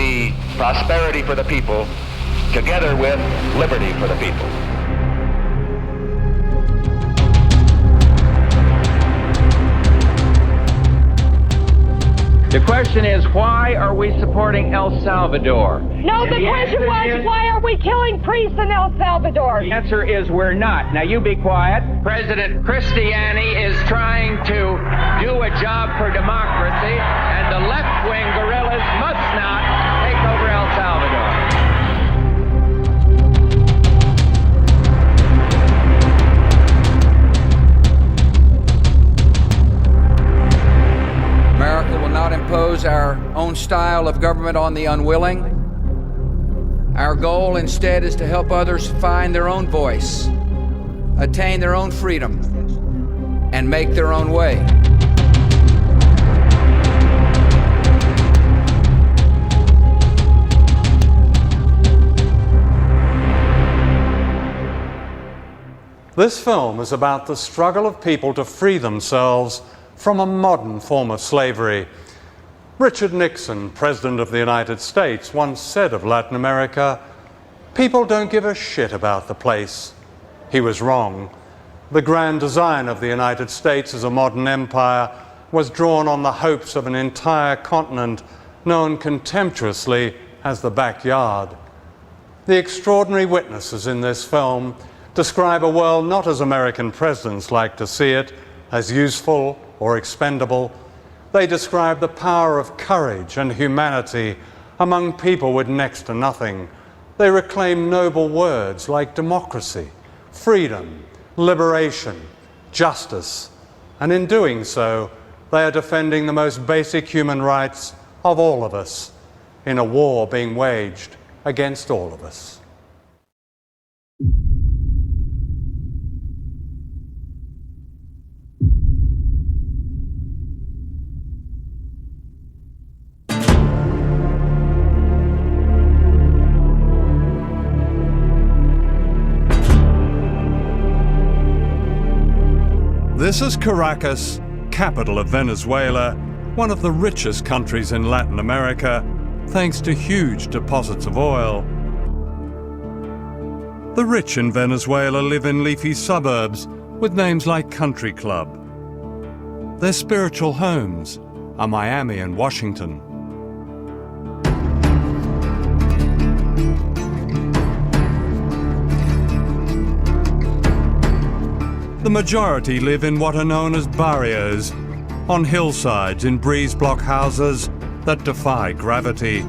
be prosperity for the people, together with liberty for the people. The question is, why are we supporting El Salvador? No, the question was, why are we killing priests in El Salvador? The answer is we're not. Now you be quiet. President Cristiani is trying to do a job for democracy, and the left-wing guerrillas must not take over El Salvador. America will not impose our own style of government on the unwilling. Our goal instead is to help others find their own voice, attain their own freedom, and make their own way. This film is about the struggle of people to free themselves from a modern form of slavery. Richard Nixon, President of the United States, once said of Latin America, "People don't give a shit about the place." He was wrong. The grand design of the United States as a modern empire was drawn on the hopes of an entire continent known contemptuously as the backyard. The extraordinary witnesses in this film describe a world not as American presidents like to see it, as useful or expendable. They describe the power of courage and humanity among people with next to nothing. They reclaim noble words like democracy, freedom, liberation, justice, and in doing so, they are defending the most basic human rights of all of us in a war being waged against all of us. This is Caracas, capital of Venezuela, one of the richest countries in Latin America, thanks to huge deposits of oil. The rich in Venezuela live in leafy suburbs with names like Country Club. Their spiritual homes are Miami and Washington. The majority live in what are known as barrios, on hillsides in breeze block houses that defy gravity.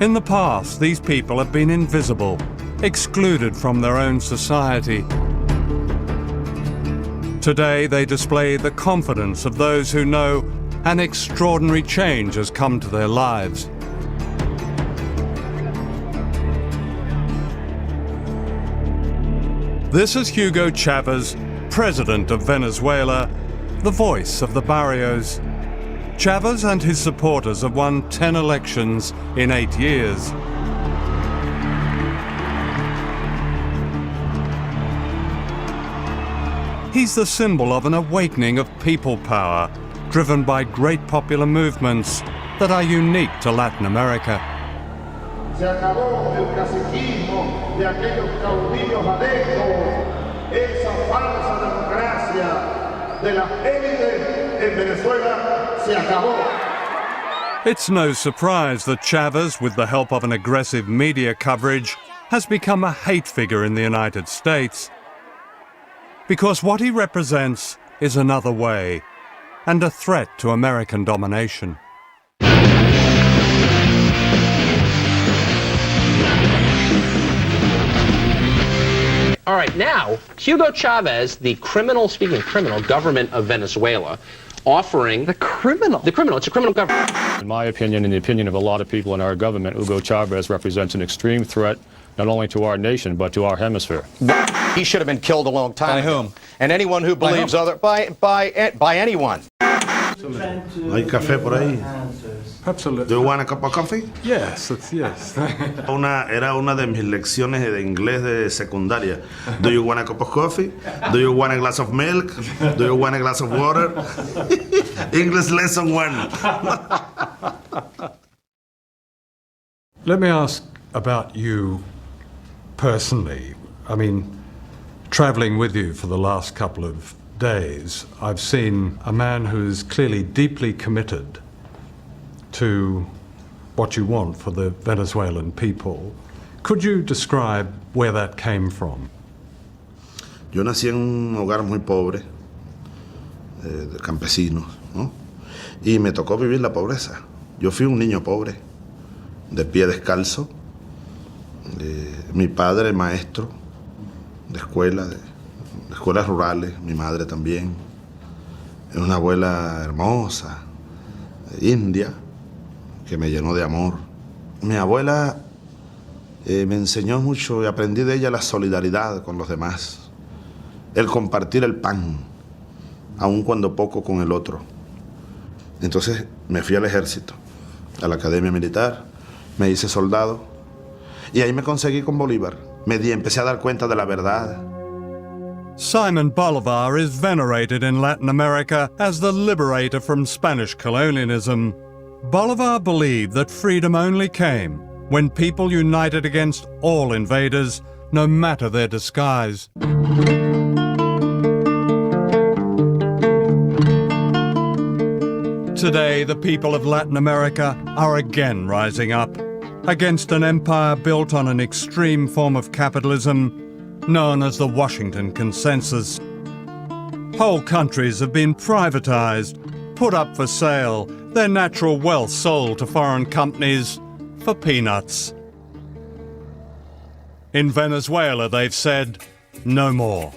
In the past, these people have been invisible, excluded from their own society. Today, they display the confidence of those who know an extraordinary change has come to their lives. This is Hugo Chavez, President of Venezuela, the voice of the barrios. Chavez and his supporters have won 10 elections in 8 years. He's the symbol of an awakening of people power, driven by great popular movements that are unique to Latin America. Se acabó el caciquismo de aquellos caudillos adeptos, esa falsa democracia de las élites en Venezuela se acabó. It's no surprise that Chavez, with the help of an aggressive media coverage, has become a hate figure in the United States. Because what he represents is another way, and a threat to American domination. All right, now, Hugo Chavez, the criminal, speaking of criminal, government of Venezuela, offering... The criminal? The criminal, it's a criminal government. In my opinion, in the opinion of a lot of people in our government, Hugo Chavez represents an extreme threat, not only to our nation, but to our hemisphere. He should have been killed a long time ago. By whom? And anyone who believes by anyone. ¿Hay café por ahí? Absolutely. Do you want a cup of coffee? Yes, yes. Era una de mis lecciones de inglés de secundaria. Do you want a cup of coffee? Do you want a glass of milk? Do you want a glass of water? English lesson 1. Let me ask about you personally. I mean, traveling with you for the last couple of days, I've seen a man who's clearly deeply committed to what you want for the Venezuelan people. Could you describe where that came from? Yo nací en un hogar muy pobre, de campesinos, ¿no? Y me tocó vivir la pobreza. Yo fui un niño pobre, de pie descalzo. Mi padre maestro de escuelas rurales, mi madre también. Una abuela hermosa, india, que me llenó de amor. Mi abuela me enseñó mucho y aprendí de ella la solidaridad con los demás, el compartir el pan, aun cuando poco con el otro. Entonces me fui al ejército, a la academia militar, me hice soldado y ahí me conseguí con Bolívar. Empecé a dar cuenta de la verdad. Simon Bolivar is venerated in Latin America as the liberator from Spanish colonialism. Bolivar believed that freedom only came when people united against all invaders, no matter their disguise. Today, the people of Latin America are again rising up against an empire built on an extreme form of capitalism known as the Washington Consensus. Whole countries have been privatized, put up for sale, their natural wealth sold to foreign companies for peanuts. In Venezuela, they've said, no more.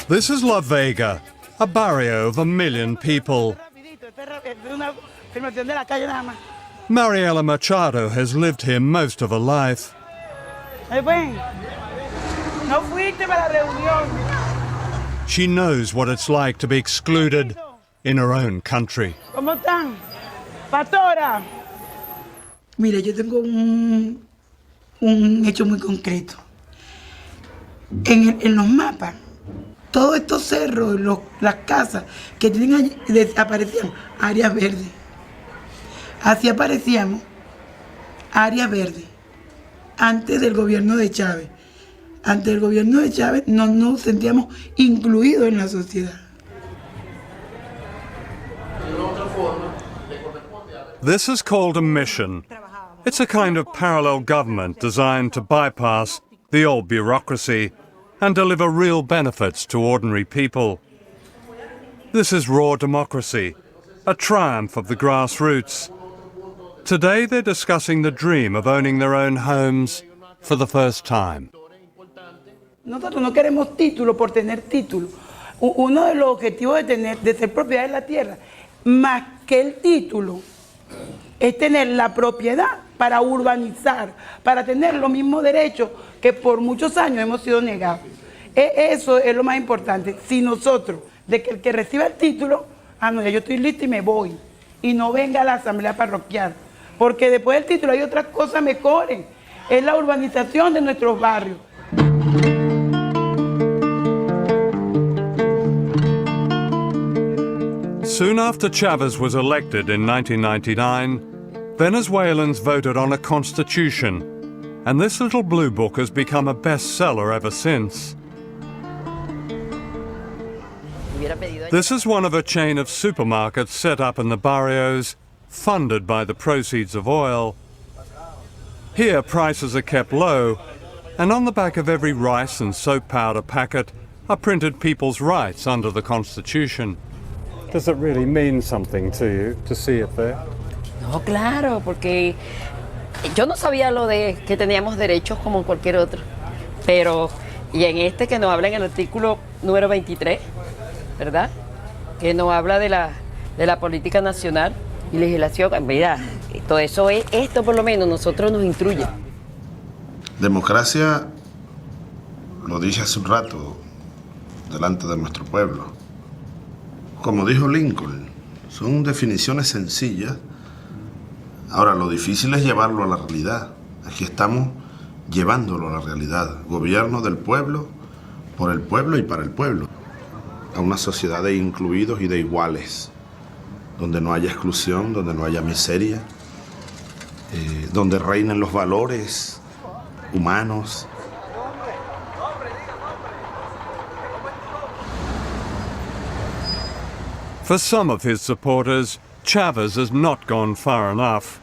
This is La Vega, a barrio of 1 million people. Mariela Machado has lived here most of her life. She knows what it's like to be excluded in her own country. Pastora. Mira, yo tengo un hecho muy concreto. En los mapas, todos estos cerros, las casas que tienen allí, aparecían áreas verdes. Así aparecíamos áreas verdes antes del gobierno de Chávez. Antes del gobierno de Chávez no nos sentíamos incluidos en la sociedad. This is called a mission. It's a kind of parallel government designed to bypass the old bureaucracy and deliver real benefits to ordinary people. This is raw democracy, a triumph of the grassroots. Today they're discussing the dream of owning their own homes for the first time. Nosotros no queremos título por tener título. Uno de los objetivos de ser propiedad de la tierra, más que el título, es tener la propiedad para urbanizar, para tener los mismos derechos que por muchos años hemos sido negados. Eso es lo más importante. Si nosotros, de que el que reciba el título, no, ya yo estoy listo y me voy, y no venga a la asamblea parroquial, porque después del título hay otras cosas mejores, es la urbanización de nuestros barrios. Soon after Chavez was elected in 1999, Venezuelans voted on a constitution, and this little blue book has become a bestseller ever since. This is one of a chain of supermarkets set up in the barrios, funded by the proceeds of oil. Here prices are kept low, and on the back of every rice and soap powder packet are printed people's rights under the Constitution. Does it really mean something to you to see it there? No, claro, porque Yo no sabía lo de que teníamos derechos como cualquier otro, pero, y en este que nos habla en el artículo número 23, ¿verdad? Que nos habla de la política nacional y legislación. Mira, todo eso es, esto por lo menos nosotros nos instruye. Democracia, lo dije hace un rato, delante de nuestro pueblo. Como dijo Lincoln, son definiciones sencillas. Ahora, lo difícil es llevarlo a la realidad. Aquí estamos llevándolo a la realidad. Gobierno del pueblo, por el pueblo y para el pueblo. A una sociedad de incluidos y de iguales, donde no haya exclusión, donde no haya miseria, donde reinen los valores humanos. For some of his supporters, Chavez has not gone far enough.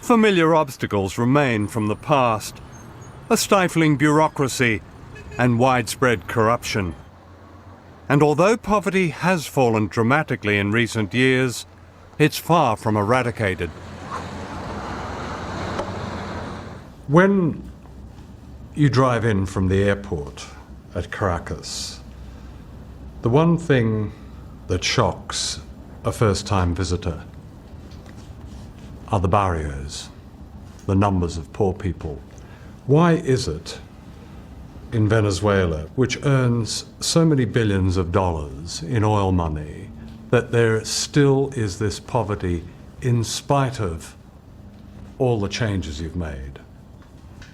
Familiar obstacles remain from the past, a stifling bureaucracy and widespread corruption. And although poverty has fallen dramatically in recent years, it's far from eradicated. When you drive in from the airport at Caracas, the one thing that shocks a first-time visitor are the barrios, the numbers of poor people. Why is it in Venezuela, which earns so many billions of dollars in oil money, that there still is this poverty in spite of all the changes you've made?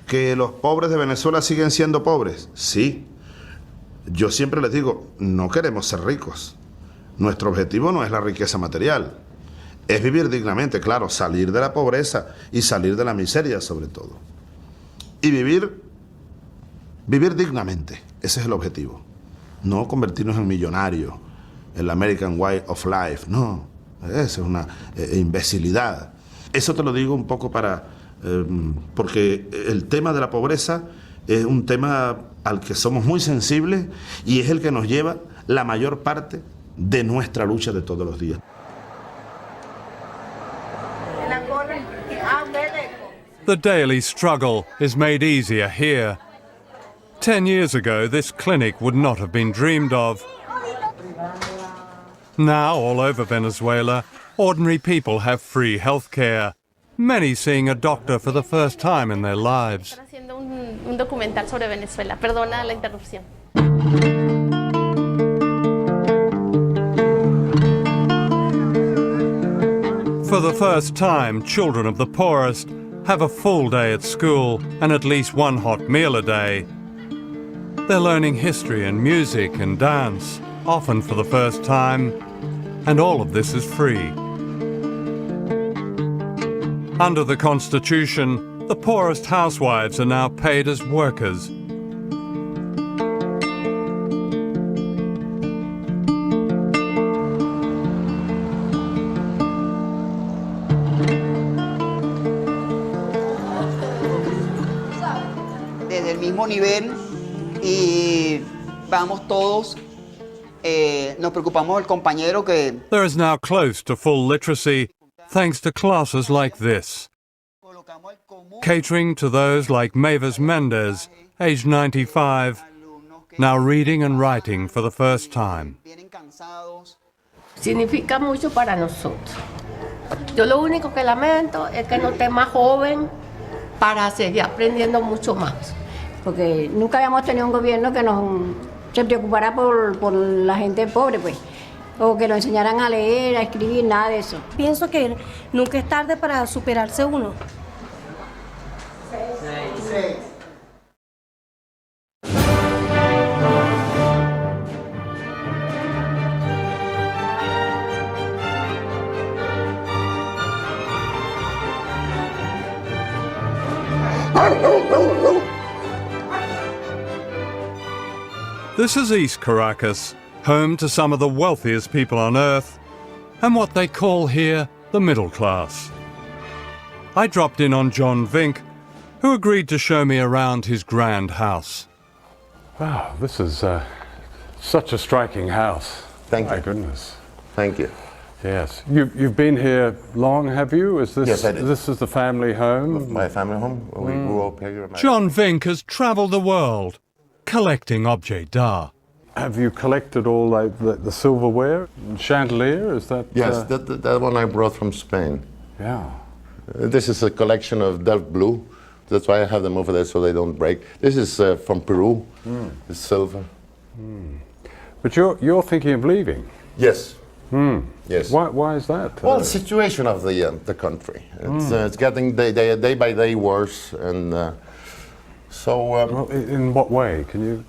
¿Que los pobres de Venezuela siguen siendo pobres? Sí. Yo siempre les digo, no queremos ser ricos. Nuestro objetivo no es la riqueza material. Es vivir dignamente, claro, salir de la pobreza y salir de la miseria sobre todo. Y vivir dignamente, ese es el objetivo. No convertirnos en millonarios, el American Way of Life, no, esa es una imbecilidad. Eso te lo digo un poco porque el tema de la pobreza es un tema al que somos muy sensibles y es el que nos lleva la mayor parte de nuestra lucha de todos los días. The daily struggle is made easier here. 10 years ago, this clinic would not have been dreamed of. Now, all over Venezuela, ordinary people have free health care, many seeing a doctor for the first time in their lives. Están haciendo un documental sobre Venezuela. Perdona la interrupción. For the first time, children of the poorest have a full day at school and at least one hot meal a day. They're learning history and music and dance, often for the first time, and all of this is free. Under the Constitution, the poorest housewives are now paid as workers. Desde el mismo nivel y vamos todos, nos preocupamos del compañero que... There is now close to full literacy thanks to classes like this, catering to those like Mavis Mendez, aged 95, now reading and writing for the first time. Significa mucho para nosotros. Yo lo único que lamento es que no esté más joven para seguir aprendiendo mucho más. Porque nunca habíamos tenido un gobierno que se preocupara por la gente pobre, pues, o que nos enseñaran a leer, a escribir, nada de eso. Pienso que nunca es tarde para superarse uno. This is East Caracas, home to some of the wealthiest people on earth, and what they call here the middle class. I dropped in on John Vink, who agreed to show me around his grand house. Wow, this is such a striking house. Thank you. My goodness. Thank you. Yes. You've been here long, have you? Yes, I did. This is the family home? My family home. We grew up here. John Vink has travelled the world collecting objets d'art. Have you collected all the silverware and chandelier? Is that? Yes, that one I brought from Spain. Yeah. This is a collection of Delft blue. That's why I have them over there so they don't break. This is from Peru. It's silver. But you're thinking of leaving? Yes. Yes. Why is that? Well, the situation of the country. It's getting day by day worse, and well, in what way? Can you?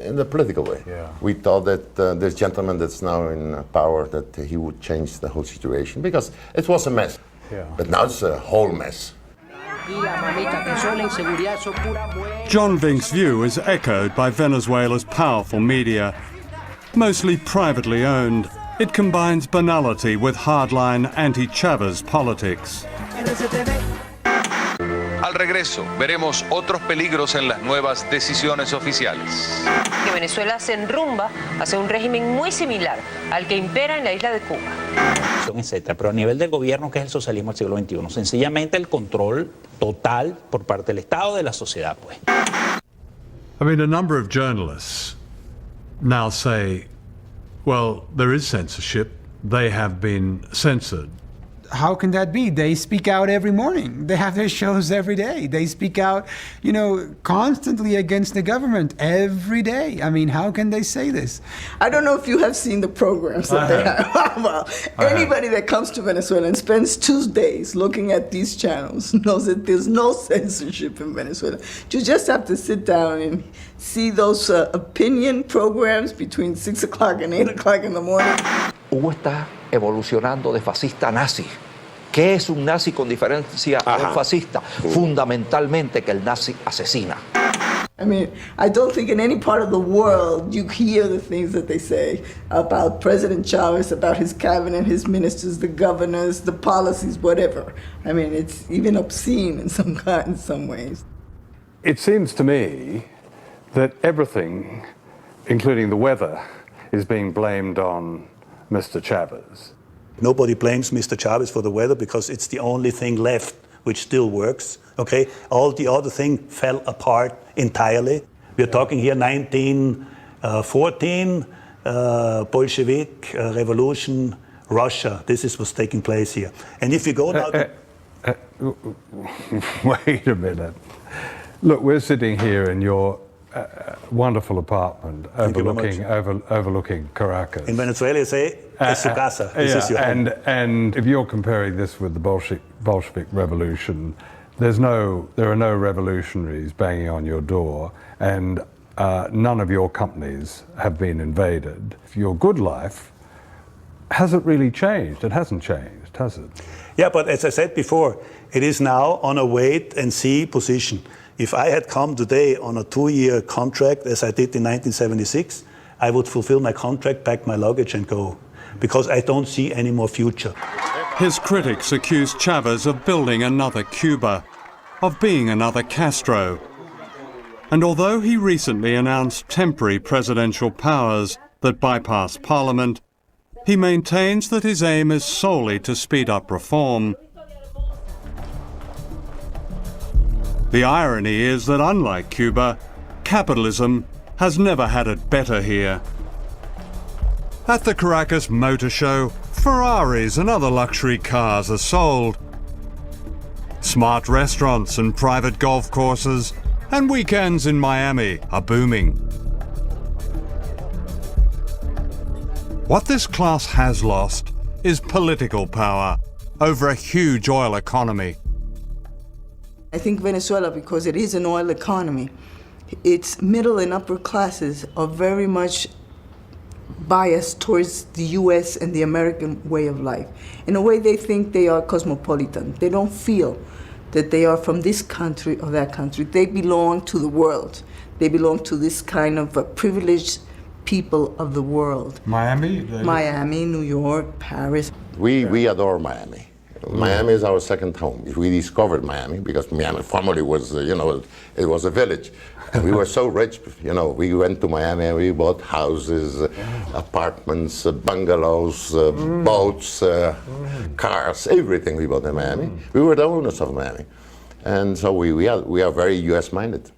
In the political way. Yeah. We thought that this gentleman that's now in power, that he would change the whole situation, because it was a mess. Yeah. But now it's a whole mess. John Vink's view is echoed by Venezuela's powerful media. Mostly privately owned, it combines banality with hardline anti-Chavez politics. Al regreso, veremos otros peligros en las nuevas decisiones oficiales. Que Venezuela se enrumba hacia un régimen muy similar al que impera en la isla de Cuba. Etcétera. Pero a nivel del gobierno, que es el socialismo del siglo XXI, sencillamente el control total por parte del Estado de la sociedad, pues. I mean, a number of journalists now say, well, there is censorship. They have been censored. How can that be? They speak out every morning. They have their shows every day. They speak out, constantly against the government every day. I mean, how can they say this? I don't know if you have seen the programs that they have. Well, anybody that comes to Venezuela and spends 2 days looking at these channels knows that there's no censorship in Venezuela. You just have to sit down and see those opinion programs between 6 o'clock and 8 o'clock in the morning. Hugo está evolucionando de fascista a nazi. ¿Qué es un nazi con diferencia a un fascista? Fundamentalmente que el nazi asesina. I mean, I don't think in any part of the world you hear the things that they say about President Chavez, about his cabinet, his ministers, the governors, the policies, whatever. I mean, it's even obscene in some ways. It seems to me that everything, including the weather, is being blamed on Mr. Chavez. Nobody blames Mr. Chavez for the weather because it's the only thing left which still works. Okay, all the other thing fell apart entirely. We're talking here 1914, Bolshevik revolution, Russia. This is what's taking place here. And if you go now to... Wait a minute. Look, we're sitting here in your wonderful apartment overlooking Caracas. In Venezuela, you say, es su casa. This is your home. And if you're comparing this with the Bolshevik Revolution, there are no revolutionaries banging on your door, and none of your companies have been invaded. Your good life hasn't really changed. It hasn't changed, has it? Yeah, but as I said before, it is now on a wait-and-see position. If I had come today on a 2-year contract, as I did in 1976, I would fulfill my contract, pack my luggage and go, because I don't see any more future. His critics accuse Chavez of building another Cuba, of being another Castro. And although he recently announced temporary presidential powers that bypass Parliament, he maintains that his aim is solely to speed up reform. The irony is that unlike Cuba, capitalism has never had it better here. At the Caracas Motor Show, Ferraris and other luxury cars are sold. Smart restaurants and private golf courses and weekends in Miami are booming. What this class has lost is political power over a huge oil economy. I think Venezuela, because it is an oil economy, its middle and upper classes are very much biased towards the US and the American way of life. In a way, they think they are cosmopolitan. They don't feel that they are from this country or that country. They belong to the world. They belong to this kind of privileged people of the world. Miami? Miami, New York, Paris. We adore Miami. Miami is our second home. We discovered Miami because Miami formerly was, it was a village. And we were so rich, we went to Miami and we bought houses, apartments, bungalows, boats, cars, everything we bought in Miami. We were the owners of Miami. And so we are very US-minded.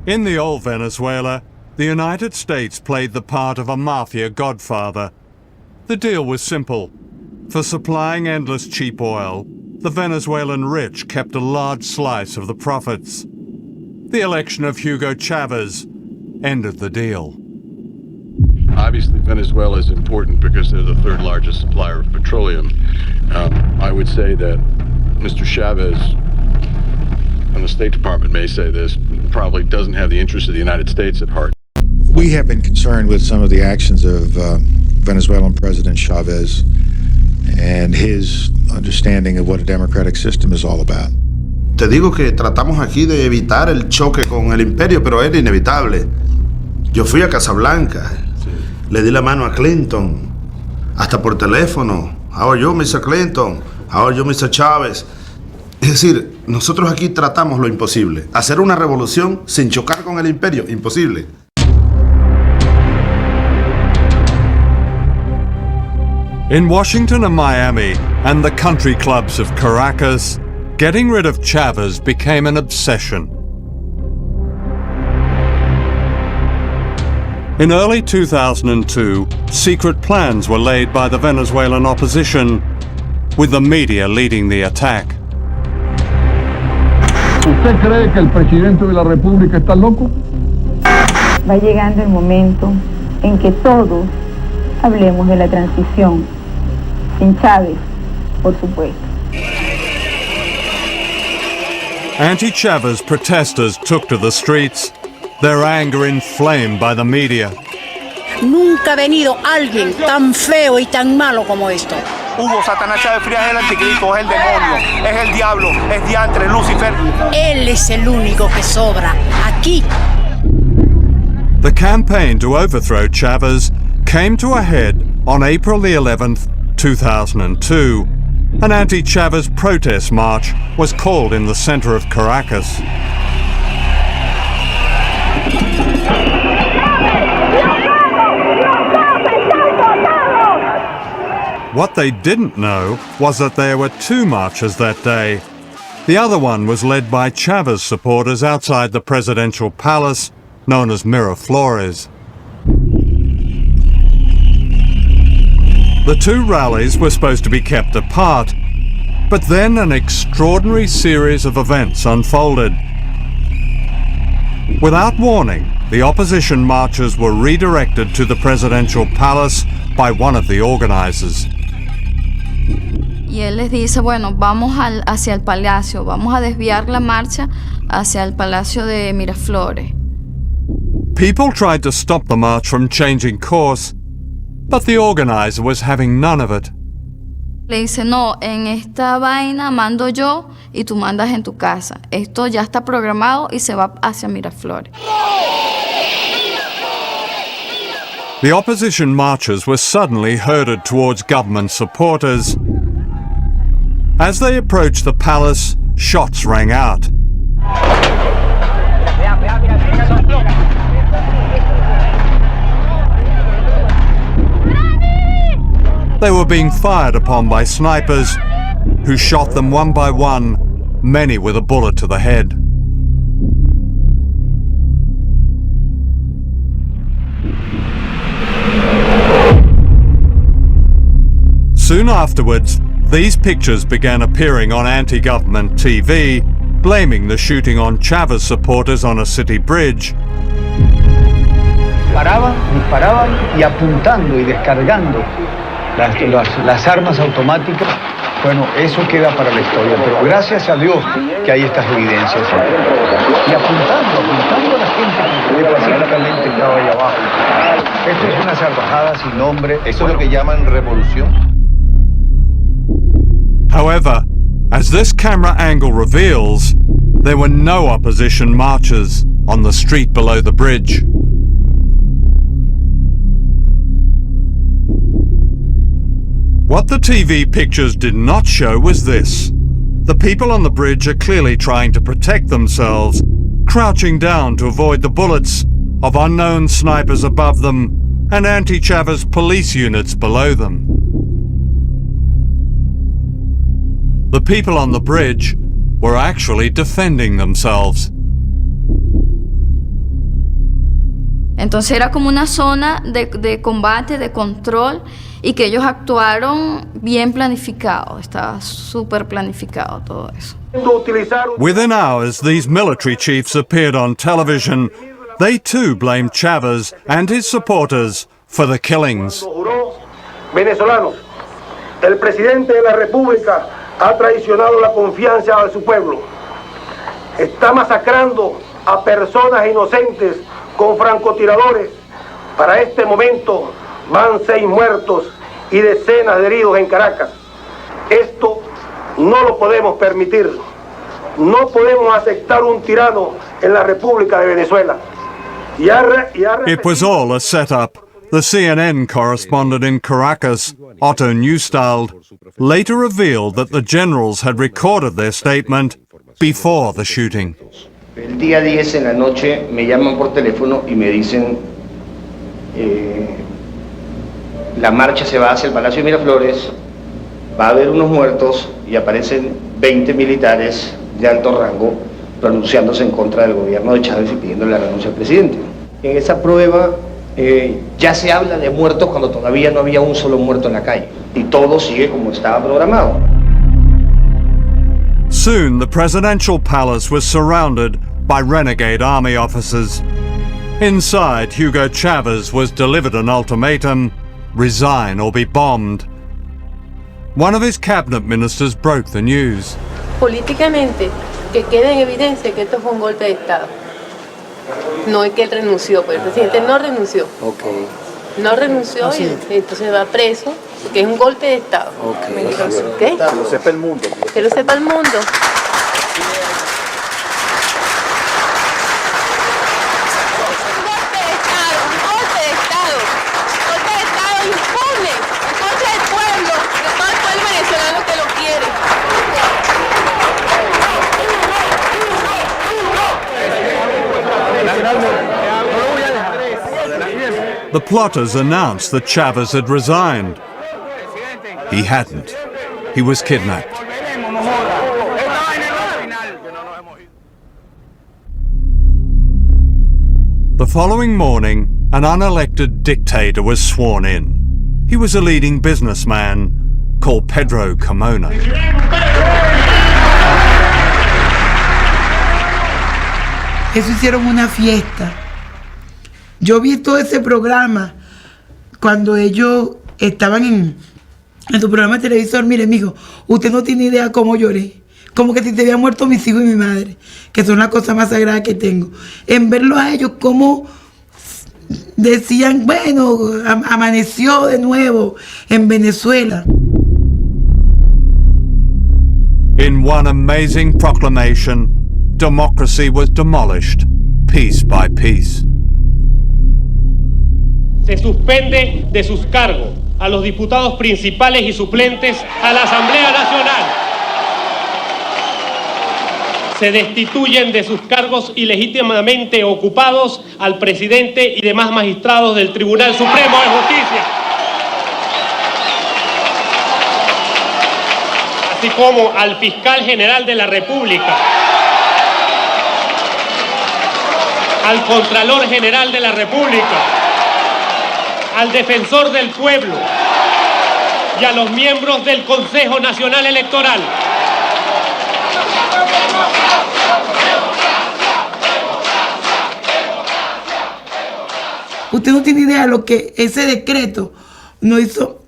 In the old Venezuela, the United States played the part of a mafia godfather. The deal was simple. For supplying endless cheap oil, the Venezuelan rich kept a large slice of the profits. The election of Hugo Chavez ended the deal. Obviously, Venezuela is important because they're the third largest supplier of petroleum. I would say that Mr. Chavez, and the State Department may say this, probably doesn't have the interests of the United States at heart. We have been concerned with some of the actions of Venezuelan President Chavez and his understanding of what a democratic system is all about. Te digo que tratamos aquí de evitar el choque con el imperio, pero era inevitable. Yo fui a Casablanca, le di la mano a Clinton, hasta por teléfono. How are you, Mr. Clinton? How are you, Mr. Chávez? Es decir, nosotros aquí tratamos lo imposible. Hacer una revolución sin chocar con el imperio, imposible. In Washington and Miami and the country clubs of Caracas, getting rid of Chavez became an obsession. In early 2002, secret plans were laid by the Venezuelan opposition, with the media leading the attack. ¿Usted cree que el presidente de la República está loco? Va llegando el momento en que todos hablemos de la transición, sin Chávez, por supuesto. Anti-Chavez protesters took to the streets, their anger inflamed by the media. Nunca ha venido alguien tan feo y tan malo como esto. Hugo Satanás Chávez Frías es el anticristo, es el demonio, es el diablo, es diantre, Lucifer. Él es el único que sobra aquí. The campaign to overthrow Chavez came to a head on April the 11th, 2002. An anti-Chavez protest march was called in the center of Caracas. What they didn't know was that there were two marches that day. The other one was led by Chavez supporters outside the presidential palace, known as Miraflores. The two rallies were supposed to be kept apart, but then an extraordinary series of events unfolded. Without warning, the opposition marchers were redirected to the presidential palace by one of the organizers. Y él les dice, bueno, vamos hacia el palacio, vamos a desviar la marcha hacia el palacio de Miraflores. People tried to stop the march from changing course, but the organizer was having none of it. Le dice, no, en esta vaina mando yo y tú mandas en tu casa. Esto ya está programado y se va hacia Miraflores. The opposition marchers were suddenly herded towards government supporters. As they approached the palace, shots rang out. They were being fired upon by snipers, who shot them one by one, many with a bullet to the head. Soon afterwards, these pictures began appearing on anti-government TV, blaming the shooting on Chavez supporters on a city bridge. Disparaban y apuntando y descargando las armas automáticas. Bueno, eso queda para la historia, pero gracias a Dios que hay estas evidencias. Y apuntando a la gente que pacíficamente estaba ahí abajo. Esto es una salvajada sin nombre. Eso es lo que llaman revolución. However, as this camera angle reveals, there were no opposition marchers on the street below the bridge. What the TV pictures did not show was this. The people on the bridge are clearly trying to protect themselves, crouching down to avoid the bullets of unknown snipers above them and anti-Chavez police units below them. The people on the bridge were actually defending themselves. Entonces era como una zona de combate, de control, y que ellos actuaron bien planificado, estaba súper planificado todo eso. Within hours, these military chiefs appeared on television. They too blamed Chavez and his supporters for the killings. Venezolanos, el presidente de la República ha traicionado la confianza de su pueblo. Está masacrando a personas inocentes con francotiradores. Para este momento van 6 muertos y decenas de heridos en Caracas. Esto no lo podemos permitir. No podemos aceptar un tirano en la República de Venezuela. It was all a setup. The CNN correspondent in Caracas, Otto Neustald, later revealed that the generals had recorded their statement before the shooting. El día 10 en la noche me llaman por teléfono y me dicen la marcha se va hacia el Palacio de Miraflores, va a haber unos muertos y aparecen 20 militares de alto rango pronunciándose en contra del gobierno de Chávez y pidiéndole la renuncia al presidente. En esa prueba ya se habla de muertos cuando todavía no había un solo muerto en la calle y todo sigue como estaba programado. Soon the presidential palace was surrounded by renegade army officers. Inside, Hugo Chavez was delivered an ultimatum: resign or be bombed. One of his cabinet ministers broke the news. Políticamente, que quede en evidencia que esto fue un golpe de Estado. No es que él renunció, pero el presidente no renunció. Okay. No renunció y entonces va preso, porque es un golpe de Estado. Okay. ¿Qué? Que lo sepa el mundo. Que lo sepa el mundo. The plotters announced that Chavez had resigned. He hadn't. He was kidnapped. The following morning, an unelected dictator was sworn in. He was a leading businessman called Pedro Carmona. Eso hicieron una fiesta. Yo vi todo ese programa cuando ellos estaban en su programa de televisor. Mire, mijo, usted no tiene idea cómo lloré. Como que si se habían muerto mis hijos y mi madre, que son las cosas más sagradas que tengo. En verlos a ellos, como decían, bueno, amaneció de nuevo en Venezuela. In one amazing proclamation, democracy was demolished, piece by piece. Se suspende de sus cargos a los diputados principales y suplentes a la Asamblea Nacional. Se destituyen de sus cargos ilegítimamente ocupados al presidente y demás magistrados del Tribunal Supremo de Justicia, así como al fiscal general de la República, al Contralor General de la República, al Defensor del Pueblo y a los miembros del Consejo Nacional Electoral. Usted no tiene idea de lo que ese decreto nos hizo.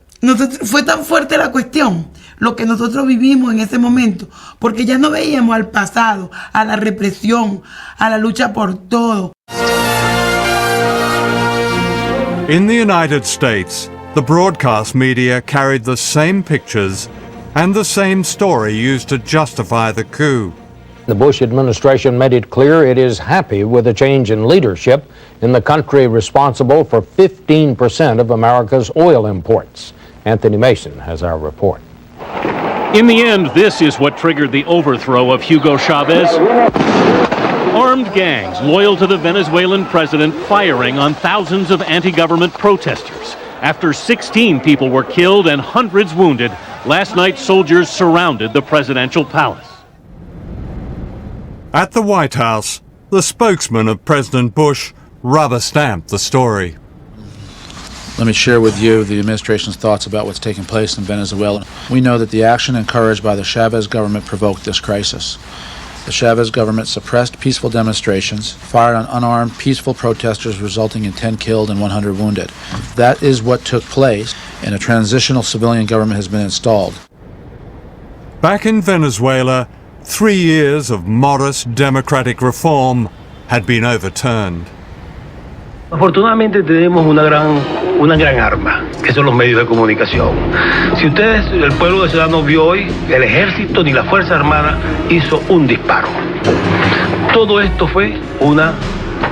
Fue tan fuerte la cuestión, lo que nosotros vivimos en ese momento, porque ya no veíamos al pasado, a la represión, a la lucha por todo. In the United States, the broadcast media carried the same pictures and the same story used to justify the coup. The Bush administration made it clear it is happy with the change in leadership in the country responsible for 15% of America's oil imports. Anthony Mason has our report. In the end, this is what triggered the overthrow of Hugo Chavez. Armed gangs loyal to the Venezuelan president firing on thousands of anti-government protesters. After 16 people were killed and hundreds wounded, last night soldiers surrounded the presidential palace. At the White House, the spokesman of President Bush rubber-stamped the story. Let me share with you the administration's thoughts about what's taking place in Venezuela. We know that the action encouraged by the Chavez government provoked this crisis. The Chavez government suppressed peaceful demonstrations, fired on unarmed, peaceful protesters, resulting in 10 killed and 100 wounded. That is what took place, and a transitional civilian government has been installed. Back in Venezuela, 3 years of modest democratic reform had been overturned. Afortunadamente tenemos una gran arma, que son los medios de comunicación. Si ustedes, el pueblo venezolano vio hoy, el ejército ni la Fuerza Armada hizo un disparo. Todo esto fue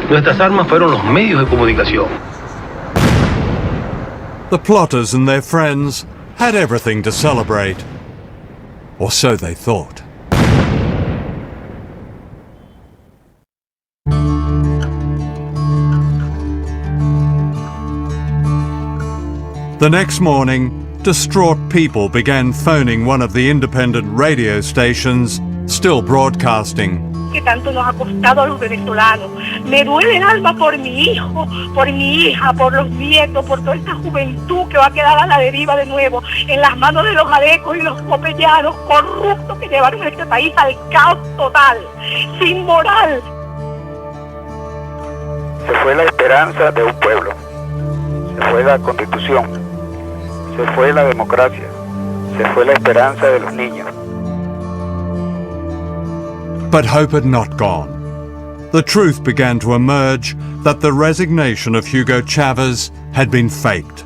nuestras armas fueron los medios de comunicación. The plotters and their friends had everything to celebrate. Or so they thought. The next morning, distraught people began phoning one of the independent radio stations still broadcasting. Que tanto nos ha costado a los venezolanos. Me duele el alma por mi hijo, por mi hija, por los nietos, por toda esta juventud que va a quedar a la deriva de nuevo en las manos de los alecos y los copellanos corruptos que llevaron a este país al caos total, sin moral. Se fue la esperanza de un pueblo, se fue la Constitución, se fue la democracia, se fue la esperanza de los niños. But hope had not gone. The truth began to emerge that the resignation of Hugo Chavez had been faked.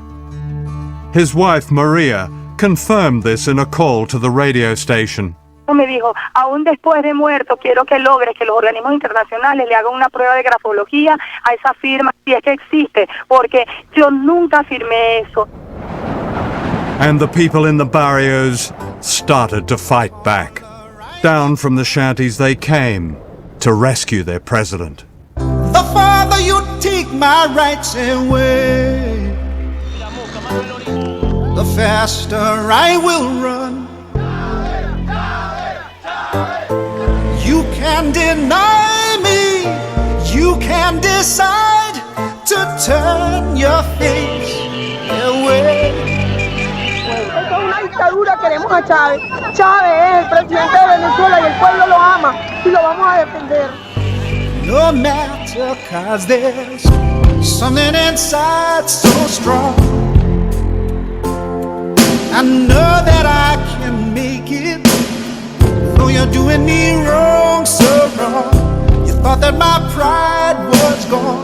His wife, Maria, confirmed this in a call to the radio station. Me dijo, aún después de muerto, quiero que logres que los organismos internacionales le hagan una prueba de grafología a esa firma, si es que existe, porque yo nunca firmé eso. And the people in the barrios started to fight back. Down from the shanties they came to rescue their president. The farther you take my rights away, the faster I will run. You can deny me, you can decide to turn your face away. Esto es una dictadura, queremos a Chávez. Chávez es el presidente de Venezuela y el pueblo lo ama y lo vamos a defender. No matter, 'cause there's something inside so strong. I know that I can make it, though you're doing me wrong, so wrong. You thought that my pride was gone.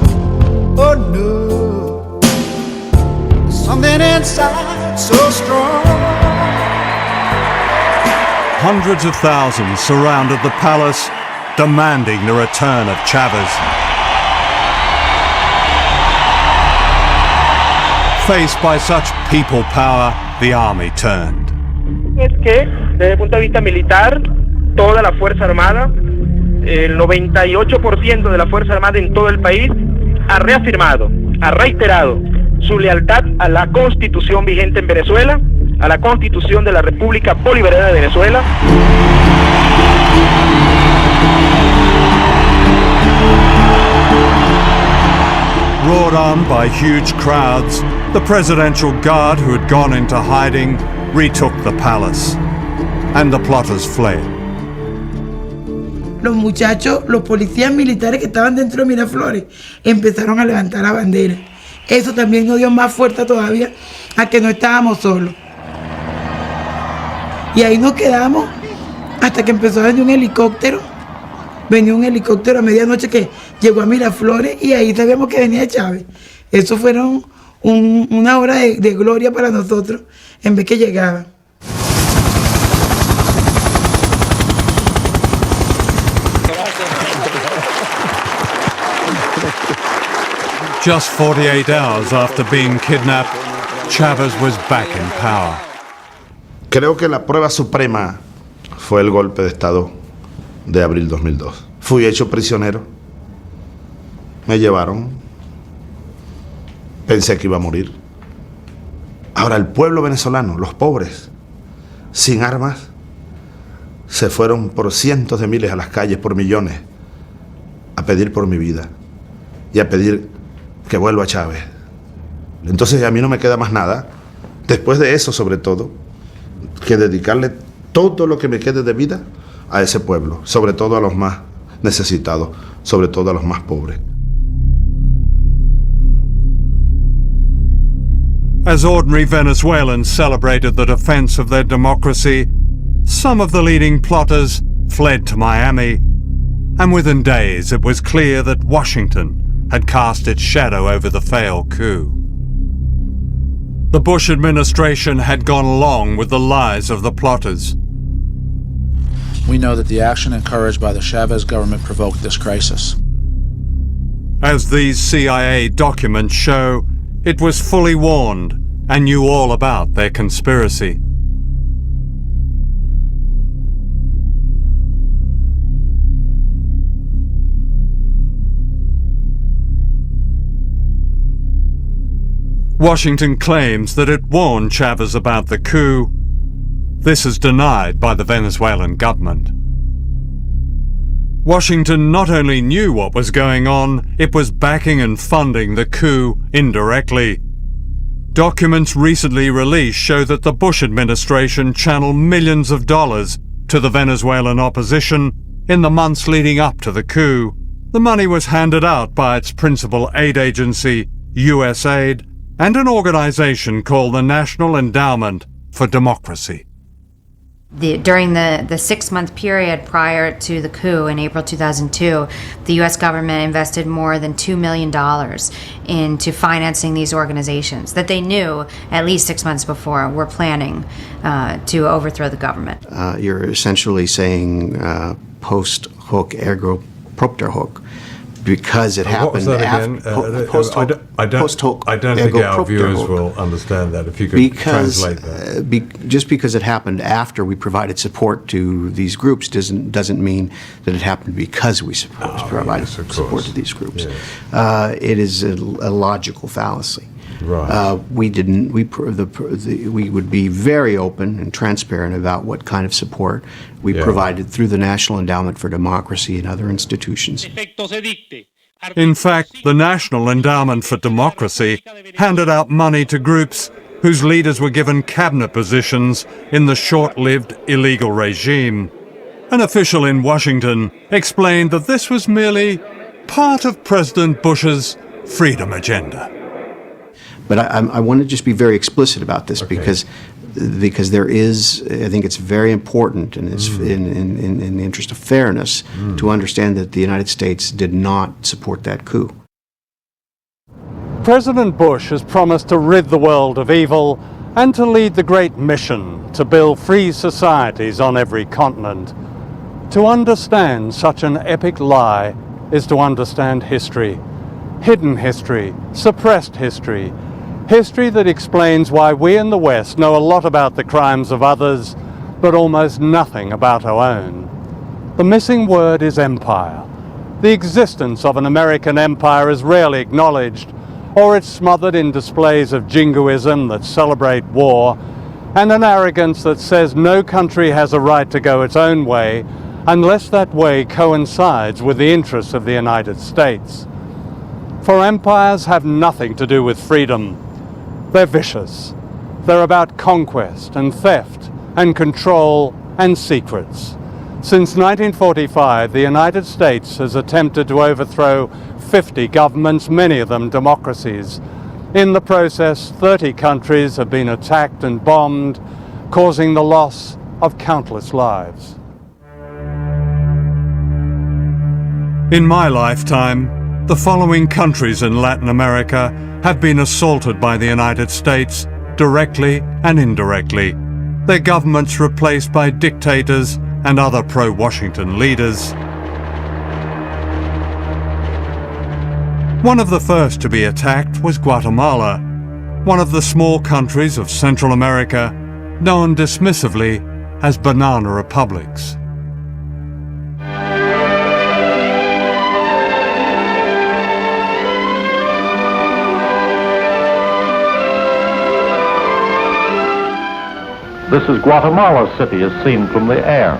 Oh no, something inside so strong. Hundreds of thousands surrounded the palace, demanding the return of Chavez. Faced by such people power, the army turned. Es que, desde el punto de vista militar, toda la Fuerza Armada, el 98% de la Fuerza Armada en todo el país, ha reafirmado, ha reiterado su lealtad a la Constitución vigente en Venezuela, a la Constitución de la República Bolivariana de Venezuela. Roared on by huge crowds, the presidential guard who had gone into hiding retook the palace, and the plotters fled. Los muchachos, los policías militares que estaban dentro de Miraflores, empezaron a levantar la bandera. Eso también nos dio más fuerza todavía a que no estábamos solos. Y ahí nos quedamos hasta que empezó a venir un helicóptero. Venía un helicóptero a medianoche que llegó a Miraflores y ahí sabíamos que venía Chávez. Eso fueron una hora de gloria para nosotros en vez que llegaba. Just 48 hours after being kidnapped, Chavez was back in power. Creo que la prueba suprema fue el golpe de Estado de abril 2002. Fui hecho prisionero. Me llevaron. Pensé que iba a morir. Ahora el pueblo venezolano, los pobres, sin armas, se fueron por cientos de miles a las calles, por millones, a pedir por mi vida y a pedir que vuelva Chávez. Entonces a mí no me queda más nada, después de eso sobre todo, que dedicarle todo lo que me quede de vida a ese pueblo, sobre todo a los más necesitados, sobre todo a los más pobres. As ordinary Venezuelans celebrated the defense of their democracy, some of the leading plotters fled to Miami, and within days it was clear that Washington had cast its shadow over the failed coup. The Bush administration had gone along with the lies of the plotters. We know that the action encouraged by the Chavez government provoked this crisis. As these CIA documents show, it was fully warned and knew all about their conspiracy. Washington claims that it warned Chavez about the coup. This is denied by the Venezuelan government. Washington not only knew what was going on, it was backing and funding the coup indirectly. Documents recently released show that the Bush administration channeled millions of dollars to the Venezuelan opposition in the months leading up to the coup. The money was handed out by its principal aid agency, USAID, and an organization called the National Endowment for Democracy. During the 6-month period prior to the coup in April 2002, the U.S. government invested more than $2 million into financing these organizations that they knew at least 6 months before were planning to overthrow the government. You're essentially saying post hoc ergo propter hoc, because it happened after. I don't think our viewers will understand that. If you could translate that. Just because it happened after we provided support to these groups doesn't mean that it happened because we provided support to these groups. Yes. It is a logical fallacy. Right. We would be very open and transparent about what kind of support we provided through the National Endowment for Democracy and other institutions. In fact, the National Endowment for Democracy handed out money to groups whose leaders were given cabinet positions in the short-lived illegal regime. An official in Washington explained that this was merely part of President Bush's freedom agenda. But I want to just be very explicit about this, because there is, I think it's very important, and it's in the interest of fairness, to understand that the United States did not support that coup. President Bush has promised to rid the world of evil and to lead the great mission to build free societies on every continent. To understand such an epic lie is to understand history. Hidden history, suppressed history, history that explains why we in the West know a lot about the crimes of others, but almost nothing about our own. The missing word is empire. The existence of an American empire is rarely acknowledged, or it's smothered in displays of jingoism that celebrate war, and an arrogance that says no country has a right to go its own way unless that way coincides with the interests of the United States. For empires have nothing to do with freedom. They're vicious. They're about conquest and theft and control and secrets. Since 1945, the United States has attempted to overthrow 50 governments, many of them democracies. In the process, 30 countries have been attacked and bombed, causing the loss of countless lives. In my lifetime, the following countries in Latin America have been assaulted by the United States, directly and indirectly. Their governments replaced by dictators and other pro-Washington leaders. One of the first to be attacked was Guatemala. one of the small countries of Central America known dismissively as banana republics. This is Guatemala City as seen from the air.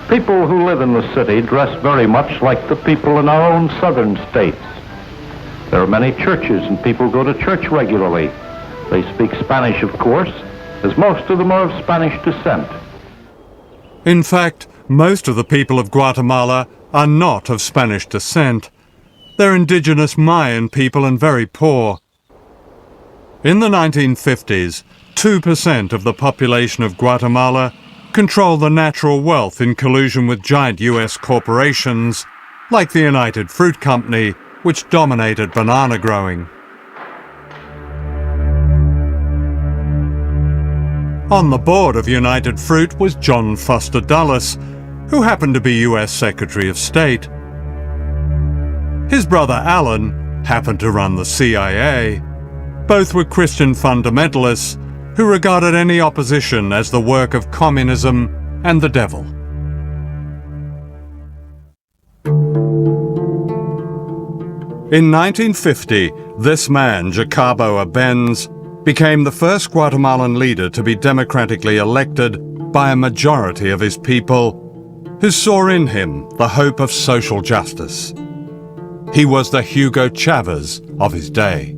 People who live in the city dress very much like the people in our own southern states. There are many churches and people go to church regularly. They speak Spanish, of course, as most of them are of Spanish descent. In fact, most of the people of Guatemala are not of Spanish descent. They're indigenous Mayan people and very poor. In the 1950s, 2% of the population of Guatemala controlled the natural wealth in collusion with giant US corporations like the United Fruit Company, which dominated banana growing. On the board of United Fruit was John Foster Dulles, who happened to be US Secretary of State. His brother Alan happened to run the CIA. Both were Christian fundamentalists who regarded any opposition as the work of communism and the devil. In 1950, this man, Jacobo Arbenz, became the first Guatemalan leader to be democratically elected by a majority of his people, who saw in him the hope of social justice. He was the Hugo Chavez of his day.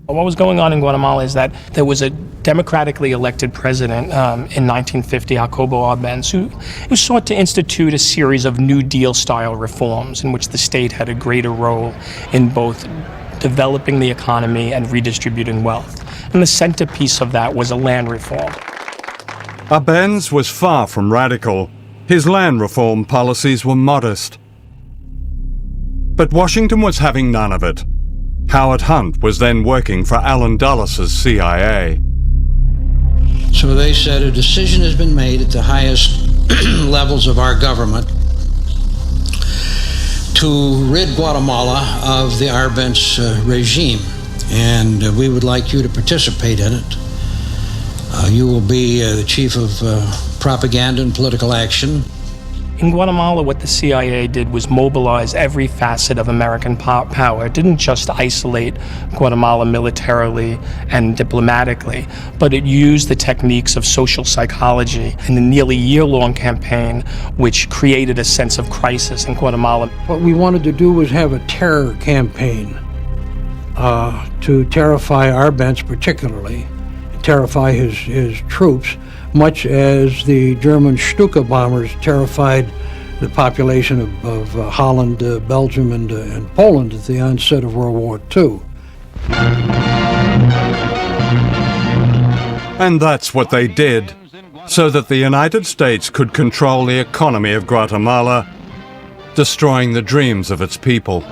What was going on in Guatemala is that there was a democratically elected president in 1950, Jacobo Arbenz, who sought to institute a series of New Deal-style reforms in which the state had a greater role in both developing the economy and redistributing wealth. And the centerpiece of that was a land reform. Arbenz was far from radical. His land reform policies were modest. But Washington was having none of it. Howard Hunt was then working for Alan Dulles' CIA. So they said a decision has been made at the highest levels of our government to rid Guatemala of the Arbenz regime, and we would like you to participate in it. You will be the chief of propaganda and political action. In Guatemala, what the CIA did was mobilize every facet of American power. It didn't just isolate Guatemala militarily and diplomatically, but it used the techniques of social psychology in a nearly year-long campaign which created a sense of crisis in Guatemala. What we wanted to do was have a terror campaign to terrify Arbenz particularly, terrify his troops, much as the German Stuka bombers terrified the population of Holland, Belgium, and Poland at the onset of World War II. And that's what they did, so that the United States could control the economy of Guatemala, destroying the dreams of its people.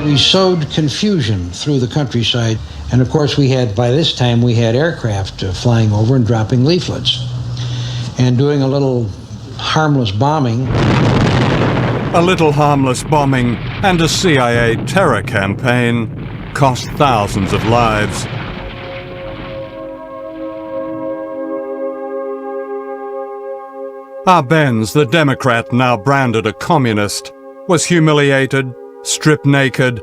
We sowed confusion through the countryside. And of course, by this time, we had aircraft flying over and dropping leaflets and doing a little harmless bombing. A little harmless bombing and a CIA terror campaign cost thousands of lives. Arbenz, the Democrat now branded a communist, was humiliated, stripped naked,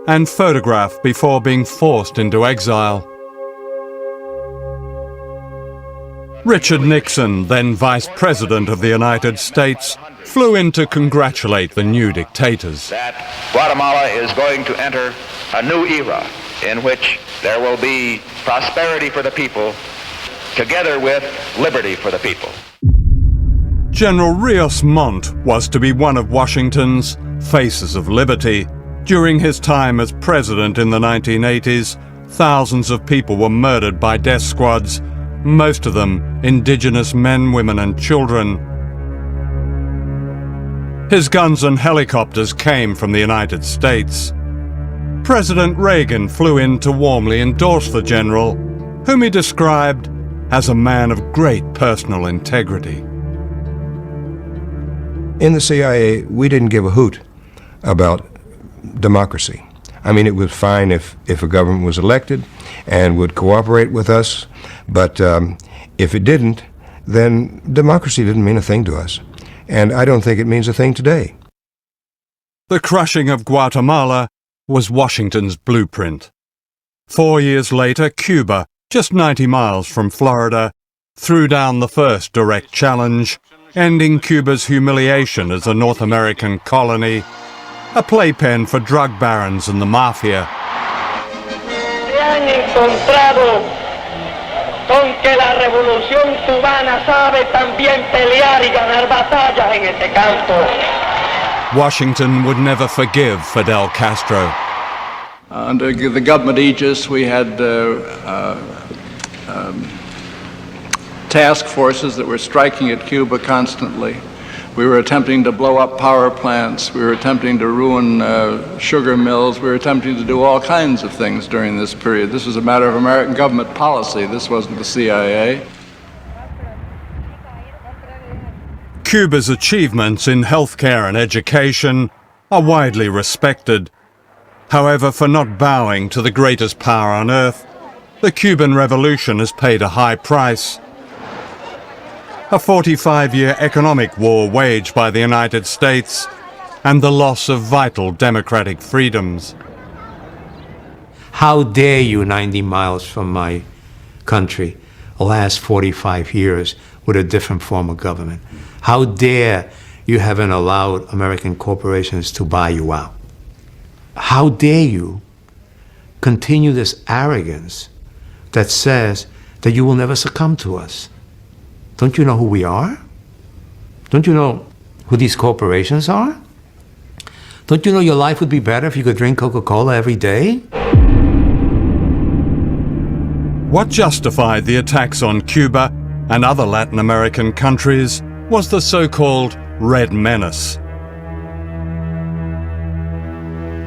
and photographed before being forced into exile. Richard Nixon, then Vice President of the United States, flew in to congratulate the new dictators. That Guatemala is going to enter a new era in which there will be prosperity for the people together with liberty for the people. General Rios Montt was to be one of Washington's faces of liberty. During his time as president in the 1980s, thousands of people were murdered by death squads, most of them indigenous men, women, and children. His guns and helicopters came from the United States. President Reagan flew in to warmly endorse the general, whom he described as a man of great personal integrity. In the CIA, we didn't give a hoot about democracy. I mean, it was fine if a government was elected and would cooperate with us, but if it didn't, then democracy didn't mean a thing to us. And I don't think it means a thing today. The crushing of Guatemala was Washington's blueprint. 4 years later, Cuba, just 90 miles from Florida, threw down the first direct challenge, ending Cuba's humiliation as a North American colony, a playpen for drug barons and the mafia. Se han encontrado con que la revolución cubana sabe también pelear y ganar batallas en este campo. Washington would never forgive Fidel Castro. Under the government aegis, we had task forces that were striking at Cuba constantly. We were attempting to blow up power plants. We were attempting to ruin sugar mills. We were attempting to do all kinds of things during this period. This was a matter of American government policy. This wasn't the CIA. Cuba's achievements in healthcare and education are widely respected. However, for not bowing to the greatest power on earth, the Cuban Revolution has paid a high price. A 45-year economic war waged by the United States and the loss of vital democratic freedoms. How dare you, 90 miles from my country, last 45 years with a different form of government? How dare you haven't allowed American corporations to buy you out? How dare you continue this arrogance that says that you will never succumb to us? Don't you know who we are? Don't you know who these corporations are? Don't you know your life would be better if you could drink Coca-Cola every day? What justified the attacks on Cuba and other Latin American countries was the so-called Red Menace.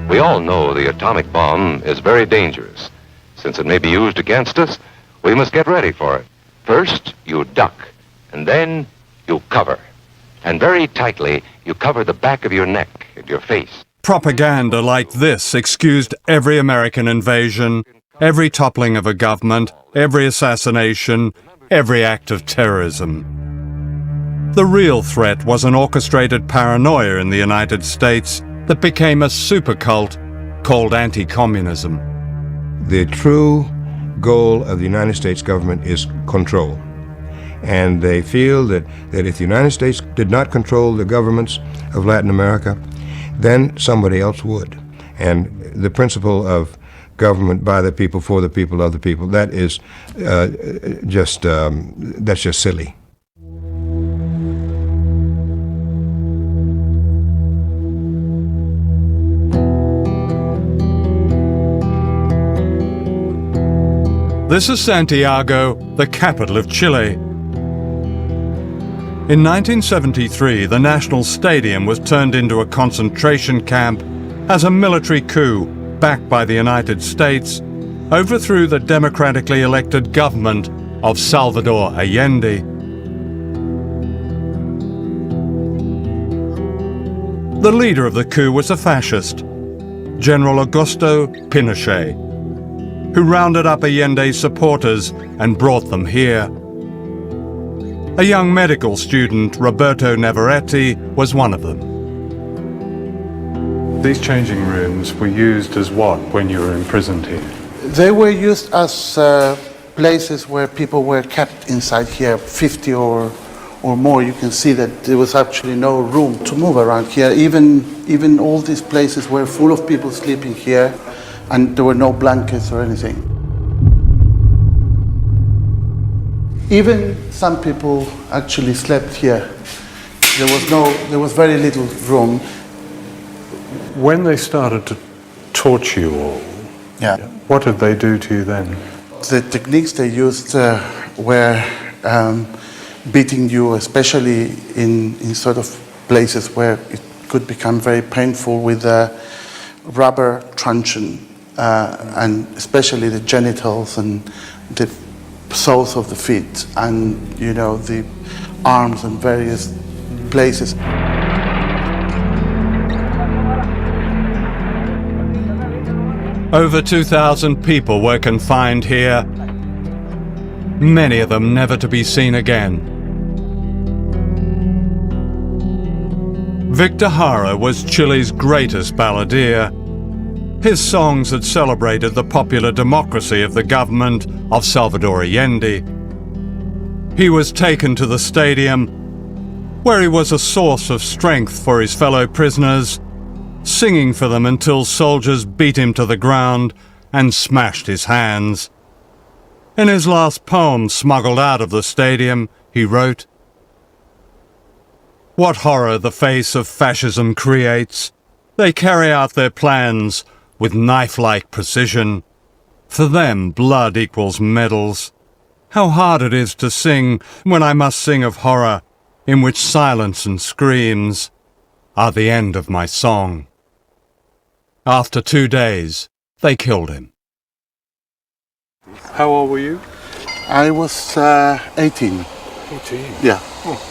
We all know the atomic bomb is very dangerous. Since it may be used against us, we must get ready for it. First, you duck, and then you cover. And very tightly, you cover the back of your neck and your face. Propaganda like this excused every American invasion, every toppling of a government, every assassination, every act of terrorism. The real threat was an orchestrated paranoia in the United States that became a supercult called anti-communism. The true goal of the United States government is control. And they feel that if the United States did not control the governments of Latin America, then somebody else would. And the principle of government by the people, for the people, of the people, that is that's just silly. This is Santiago, the capital of Chile. In 1973, the National Stadium was turned into a concentration camp as a military coup, backed by the United States, overthrew the democratically elected government of Salvador Allende. The leader of the coup was a fascist, General Augusto Pinochet, who rounded up Allende's supporters and brought them here. A young medical student, Roberto Navarrete, was one of them. These changing rooms were used as what when you were imprisoned here? They were used as places where people were kept inside here, 50 or more. You can see that there was actually no room to move around here. Even all these places were full of people sleeping here, and there were no blankets or anything. Even some people actually slept here. There was very little room. When they started to torture you all, what did they do to you then? The techniques they used were beating you, especially in sort of places where it could become very painful, with a rubber truncheon, and especially the genitals and the soles of the feet, and the arms and various places. Over 2,000 people were confined here, many of them never to be seen again. Victor Jara was Chile's greatest balladeer. His songs had celebrated the popular democracy of the government of Salvador Allende. He was taken to the stadium, where he was a source of strength for his fellow prisoners, singing for them until soldiers beat him to the ground and smashed his hands. In his last poem, smuggled out of the stadium, he wrote, "What horror the face of fascism creates! They carry out their plans with knife-like precision. For them, blood equals medals. How hard it is to sing when I must sing of horror, in which silence and screams are the end of my song." After 2 days, they killed him. How old were you? I was 18. 18? Yeah. Oh.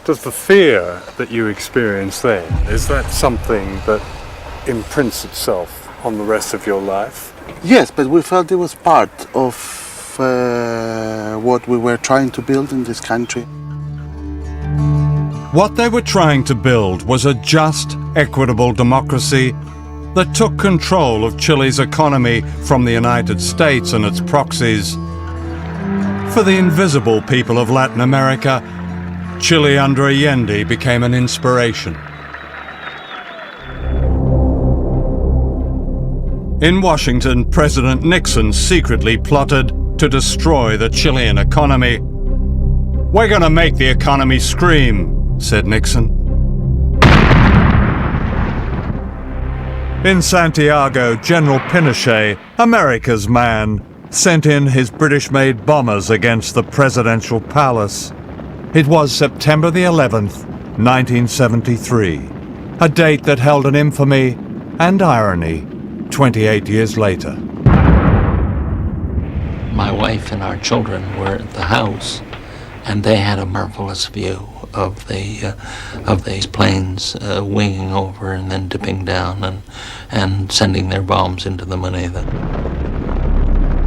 Does the fear that you experienced then, is that something that imprints itself on the rest of your life? Yes, but we felt it was part of what we were trying to build in this country. What they were trying to build was a just, equitable democracy that took control of Chile's economy from the United States and its proxies. For the invisible people of Latin America, Chile under Allende became an inspiration. In Washington, President Nixon secretly plotted to destroy the Chilean economy. "We're going to make the economy scream," said Nixon. In Santiago, General Pinochet, America's man, sent in his British-made bombers against the presidential palace. It was September the 11th, 1973, a date that held an infamy and irony 28 years later. My wife and our children were at the house, and they had a marvelous view of these planes winging over and then dipping down and sending their bombs into the Moneda.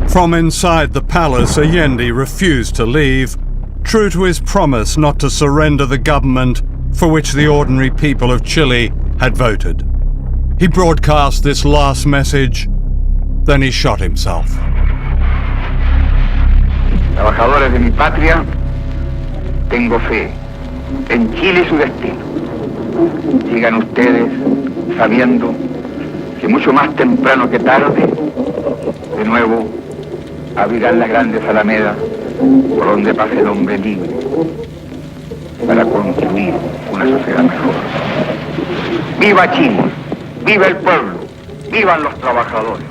From inside the palace, Allende refused to leave, true to his promise not to surrender the government for which the ordinary people of Chile had voted. He broadcast this last message, then he shot himself. Trabajadores de mi patria, tengo fe en Chile y su destino. Sigan ustedes sabiendo que mucho más temprano que tarde, de nuevo abrirán las grandes alamedas por donde pase el hombre libre para construir una sociedad mejor. ¡Viva Chile! ¡Viva el pueblo! ¡Vivan los trabajadores!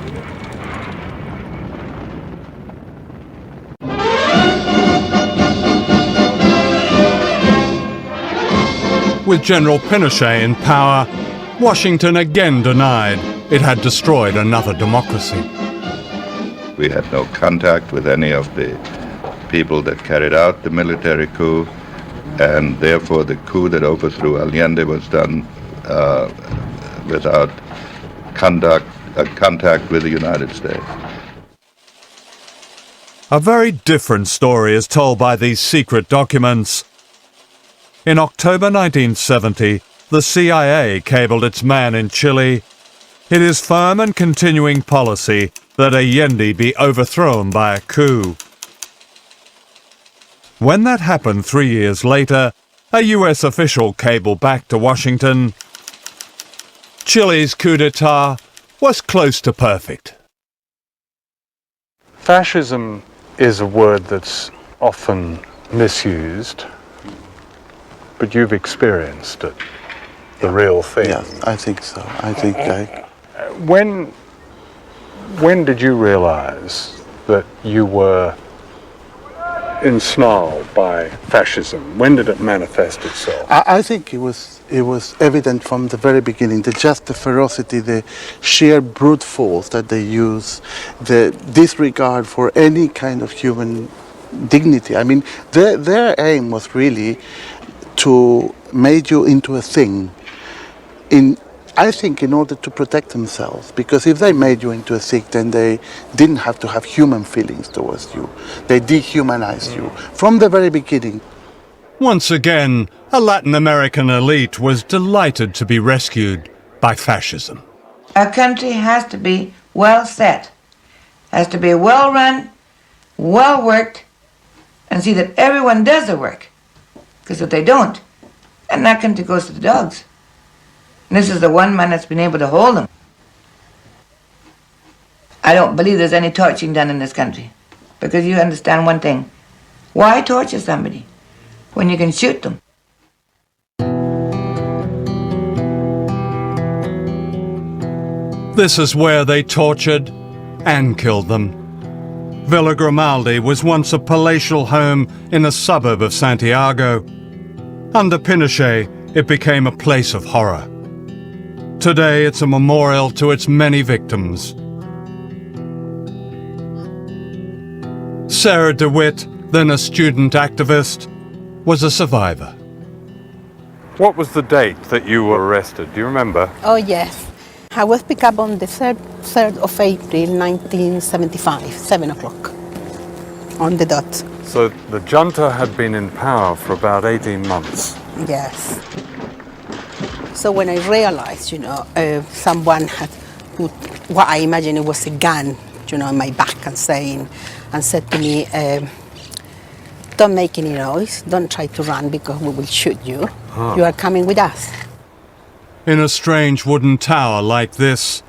With General Pinochet in power, Washington again denied it had destroyed another democracy. We had no contact with any of the people that carried out the military coup, and therefore the coup that overthrew Allende was done without contact with the United States. A very different story is told by these secret documents. In October 1970, the CIA cabled its man in Chile. It is firm and continuing policy that Allende be overthrown by a coup. When that happened 3 years later, a US official cabled back to Washington. Chile's coup d'etat was close to perfect. Fascism is a word that's often misused, but you've experienced it, the real thing. Yeah, I think so. I think When did you realize that you were ensnarled by fascism? When did it manifest itself? I think it was evident from the very beginning. The ferocity, the sheer brute force that they use, the disregard for any kind of human dignity. I mean, their aim was really to make you into a thing. I think in order to protect themselves, because if they made you into a Sikh, then they didn't have to have human feelings towards you. They dehumanized you from the very beginning. Once again, a Latin American elite was delighted to be rescued by fascism. Our country has to be well set, has to be well run, well worked, and see that everyone does the work. Because if they don't, then that country goes to the dogs. And this is the one man that's been able to hold them. I don't believe there's any torturing done in this country. Because you understand one thing. Why torture somebody when you can shoot them? This is where they tortured and killed them. Villa Grimaldi was once a palatial home in a suburb of Santiago. Under Pinochet, it became a place of horror. Today, it's a memorial to its many victims. Sarah DeWitt, then a student activist, was a survivor. What was the date that you were arrested? Do you remember? Oh, yes. I was picked up on the 3rd of April, 1975, 7 o'clock, on the dot. So the junta had been in power for about 18 months. Yes. So when I realized, someone had put what I imagine it was a gun, in my back and said to me, don't make any noise, don't try to run because we will shoot you. Huh. You are coming with us. In a strange wooden tower like this,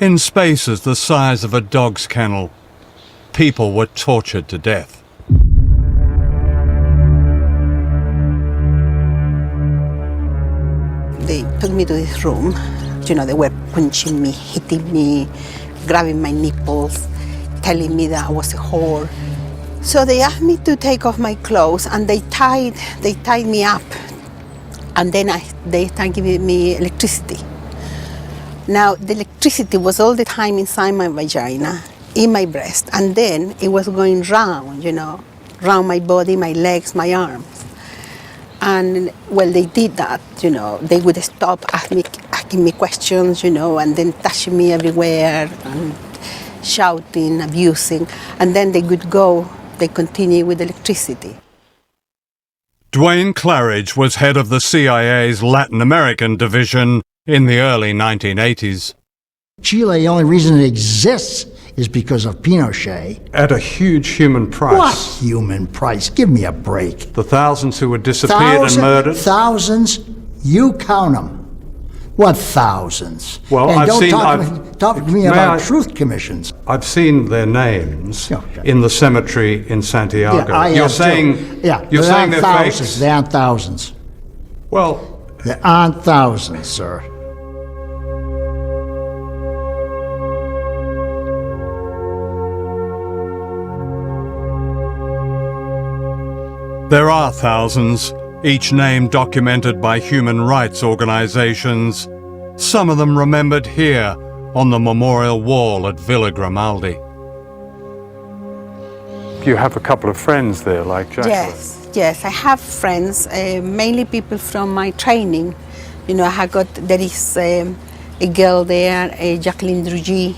in spaces the size of a dog's kennel, people were tortured to death. They took me to this room. They were punching me, hitting me, grabbing my nipples, telling me that I was a whore. So they asked me to take off my clothes and they tied me up. And then they started giving me electricity. Now, the electricity was all the time inside my vagina, in my breast, and then it was going round, round my body, my legs, my arms. And, well, they did that, They would stop asking me questions, and then touching me everywhere, and shouting, abusing. And then they would go, they continue with electricity. Duane Claridge was head of the CIA's Latin American division in the early 1980s. Chile, the only reason it exists is because of Pinochet. At a huge human price. What human price? Give me a break. The thousands who were disappeared and murdered? Thousands? You count them. What thousands? Well, and I've don't seen... talk to me about truth commissions. I've seen their names in the cemetery in Santiago. Yeah, you're saying they're thousands. fakes? They aren't thousands. Well... There aren't thousands, sir. There are thousands, each name documented by human rights organizations, some of them remembered here on the memorial wall at Villa Grimaldi. You have a couple of friends there, like Jacqueline? Yes, I have friends, mainly people from my training. There is a girl there, Jacqueline Drugy,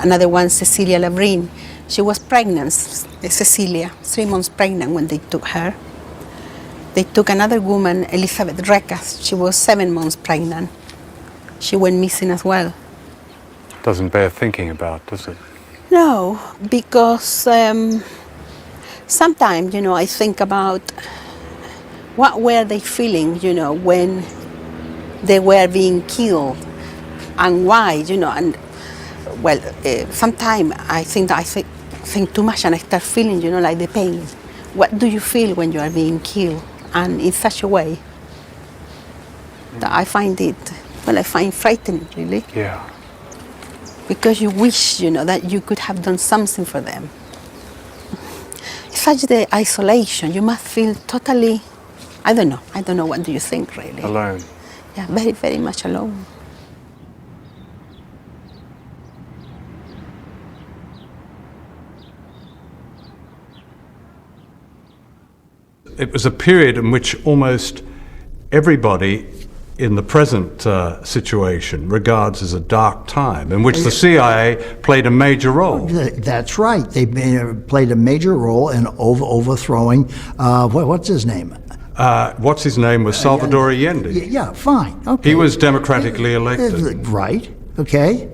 another one, Cecilia Labrin. She was pregnant, Cecilia, 3 months pregnant when they took her. They took another woman, Elizabeth Recas. She was 7 months pregnant. She went missing as well. Doesn't bear thinking about, does it? No, because sometimes, I think about what were they feeling, when they were being killed and why, and well, sometimes I think too much and I start feeling, like the pain. What do you feel when you are being killed? And in such a way that I find frightening, really. Yeah. Because you wish, that you could have done something for them. Such the isolation, you must feel totally, I don't know, what do you think, really? Alone. Yeah, very, very much alone. It was a period in which almost everybody in the present situation regards as a dark time in which the CIA played a major role. That's right. They played a major role in overthrowing, what's his name? What's his name was Salvador Allende. Yeah, fine. Okay. He was democratically elected. Right. Okay.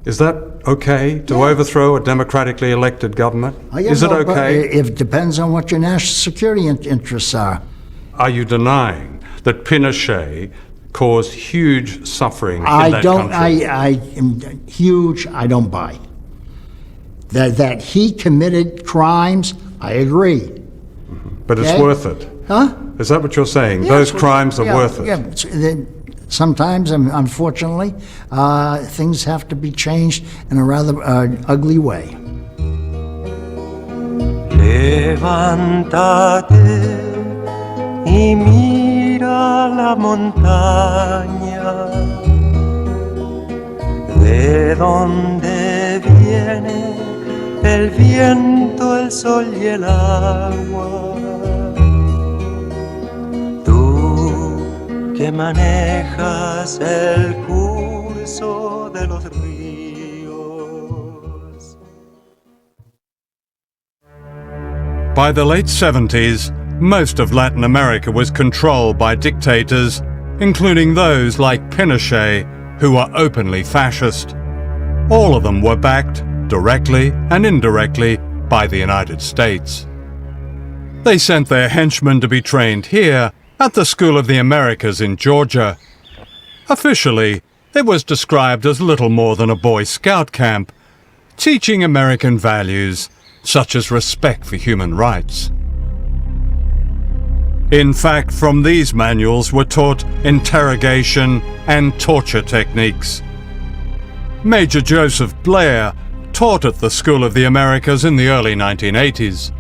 Is that okay to overthrow a democratically elected government? Is it okay? It depends on what your national security interests are. Are you denying that Pinochet caused huge suffering in that country? I am huge. I don't buy. That he committed crimes, I agree. But it's worth it. Huh? Is that what you're saying? Those crimes are worth it? Yeah. Sometimes, unfortunately, things have to be changed in a rather ugly way. Levántate y mira la montaña, de donde viene el viento, el sol y el agua. Que manejas el curso de los ríos. By the late 70s, most of Latin America was controlled by dictators, including those like Pinochet, who were openly fascist. All of them were backed, directly and indirectly, by the United States. They sent their henchmen to be trained here at the School of the Americas in Georgia. Officially, it was described as little more than a Boy Scout camp, teaching American values such as respect for human rights. In fact, from these manuals were taught interrogation and torture techniques. Major Joseph Blair taught at the School of the Americas in the early 1980s.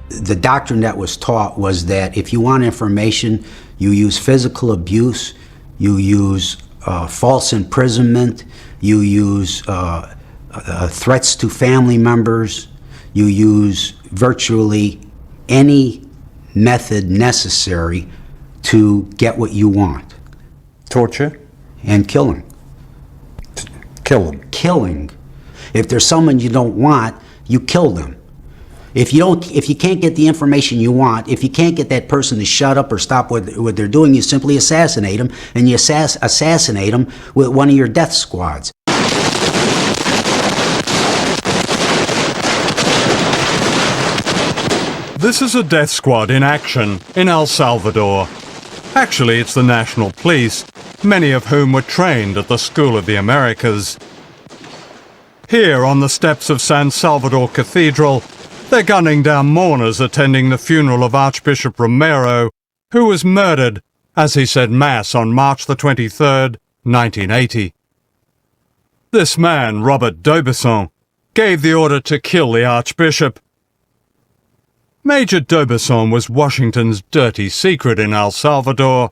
The doctrine that was taught was that if you want information, you use physical abuse, you use false imprisonment, you use threats to family members, you use virtually any method necessary to get what you want. Torture? And killing. Killing. If there's someone you don't want, you kill them. If you can't get the information you want, if you can't get that person to shut up or stop what they're doing, you simply assassinate them, and you assassinate them with one of your death squads. This is a death squad in action in El Salvador. Actually, it's the National Police, many of whom were trained at the School of the Americas. Here on the steps of San Salvador Cathedral, they're gunning down mourners attending the funeral of Archbishop Romero, who was murdered as he said Mass on March the 23rd, 1980. This man, Robert d'Aubusson, gave the order to kill the Archbishop. Major d'Aubusson was Washington's dirty secret in El Salvador.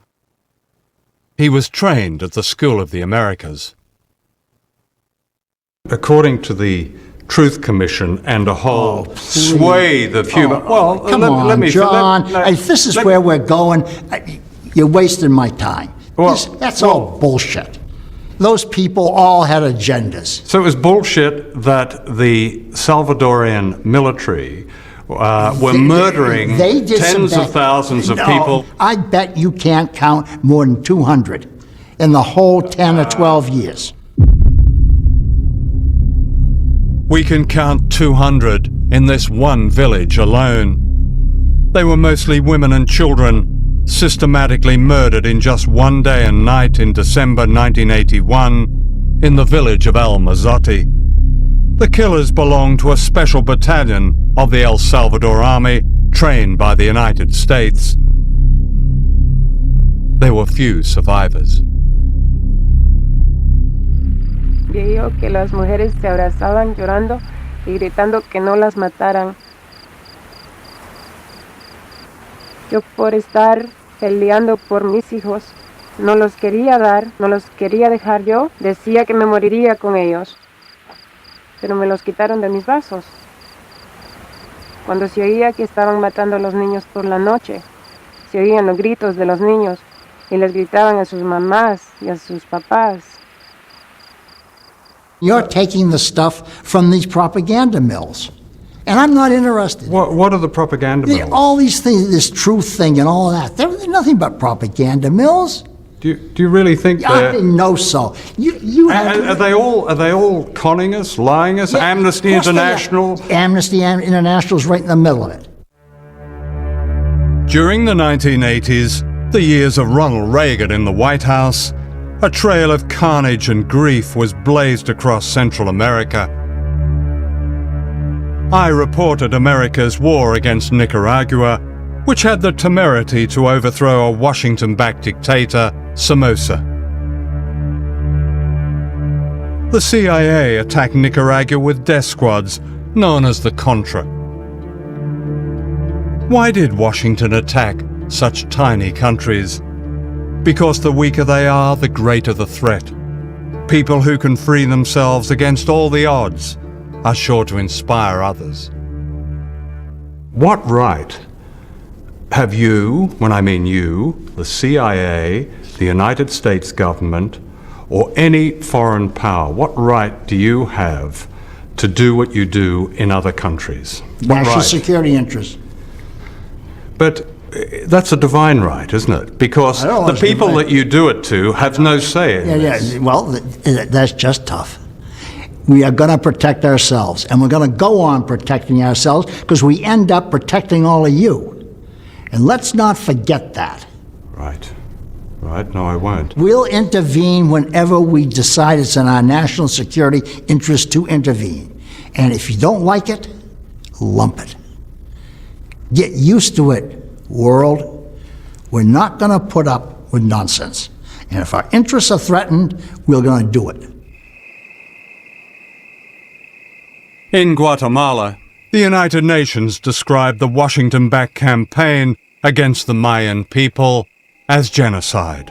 He was trained at the School of the Americas. According to the Truth Commission and a whole swathe of human... Come on, John. This is where we're going. You're wasting my time. That's all bullshit. Those people all had agendas. So it was bullshit that the Salvadorian military were murdering tens of thousands of people. I bet you can't count more than 200 in the whole 10 or 12 years. We can count 200 in this one village alone. They were mostly women and children, systematically murdered in just one day and night in December 1981 in the village of El Mazote. The killers belonged to a special battalion of the El Salvador Army trained by the United States. There were few survivors. Vio que las mujeres se abrazaban llorando y gritando que no las mataran. Yo por estar peleando por mis hijos, no los quería dar, no los quería dejar yo, decía que me moriría con ellos. Pero me los quitaron de mis brazos. Cuando se oía que estaban matando a los niños por la noche, se oían los gritos de los niños, y les gritaban a sus mamás y a sus papás. You're taking the stuff from these propaganda mills. And I'm not interested. What are the propaganda mills? All these things, this truth thing and all that, they're nothing but propaganda mills. Do you really think I didn't know so. Are they all conning us, lying us? Yeah, Amnesty International? Amnesty International is right in the middle of it. During the 1980s, the years of Ronald Reagan in the White House, a trail of carnage and grief was blazed across Central America. I reported America's war against Nicaragua, which had the temerity to overthrow a Washington-backed dictator, Somoza. The CIA attacked Nicaragua with death squads known as the Contra. Why did Washington attack such tiny countries? Because the weaker they are, the greater the threat. People who can free themselves against all the odds are sure to inspire others. What right have you, when I mean you, the CIA, the United States government, or any foreign power, what right do you have to do what you do in other countries? National security interests. But that's a divine right, isn't it? Because the people that you do it to have no say in this. Yeah, well, that's just tough. We are going to protect ourselves, and we're going to go on protecting ourselves because we end up protecting all of you. And let's not forget that. Right. Right? No, I won't. We'll intervene whenever we decide it's in our national security interest to intervene. And if you don't like it, lump it. Get used to it, world. We're not going to put up with nonsense. And if our interests are threatened, we're going to do it. In Guatemala, the United Nations described the Washington-backed campaign against the Mayan people as genocide.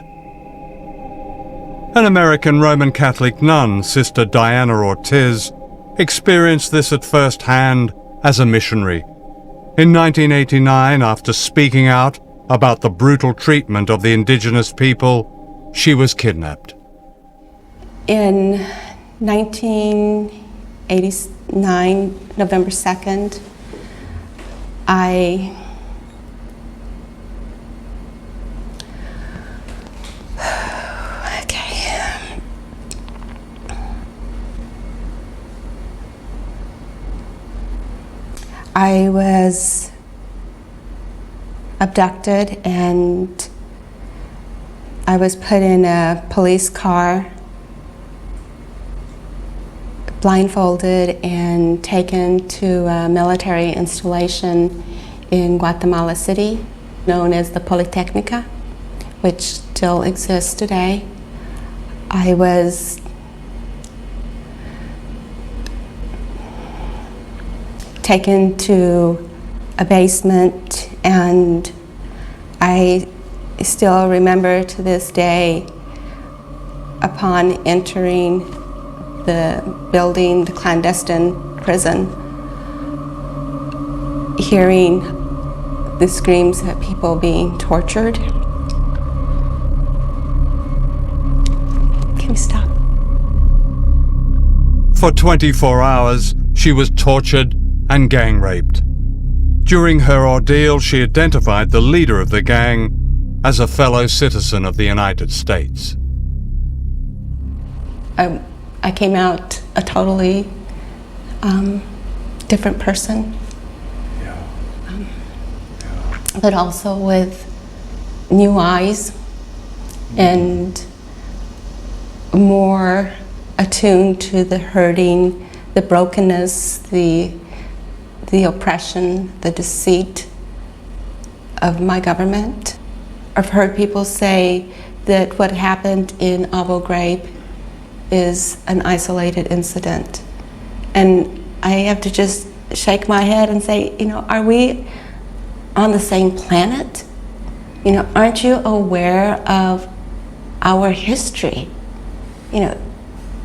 An American Roman Catholic nun, Sister Diana Ortiz, experienced this at first hand as a missionary. In 1989, after speaking out about the brutal treatment of the indigenous people, she was kidnapped. In 1989, November 2nd, I was abducted and I was put in a police car, blindfolded and taken to a military installation in Guatemala City, known as the Polytechnica, which still exists today. I was taken to a basement, and I still remember to this day, upon entering the building, the clandestine prison, hearing the screams of people being tortured. Can we stop? For 24 hours, she was tortured and gang raped. During her ordeal, she identified the leader of the gang as a fellow citizen of the United States. I came out a totally different person, but also with new eyes and more attuned to the hurting, the brokenness, the oppression, the deceit of my government. I've heard people say that what happened in Abu Ghraib is an isolated incident. And I have to just shake my head and say, are we on the same planet? Aren't you aware of our history?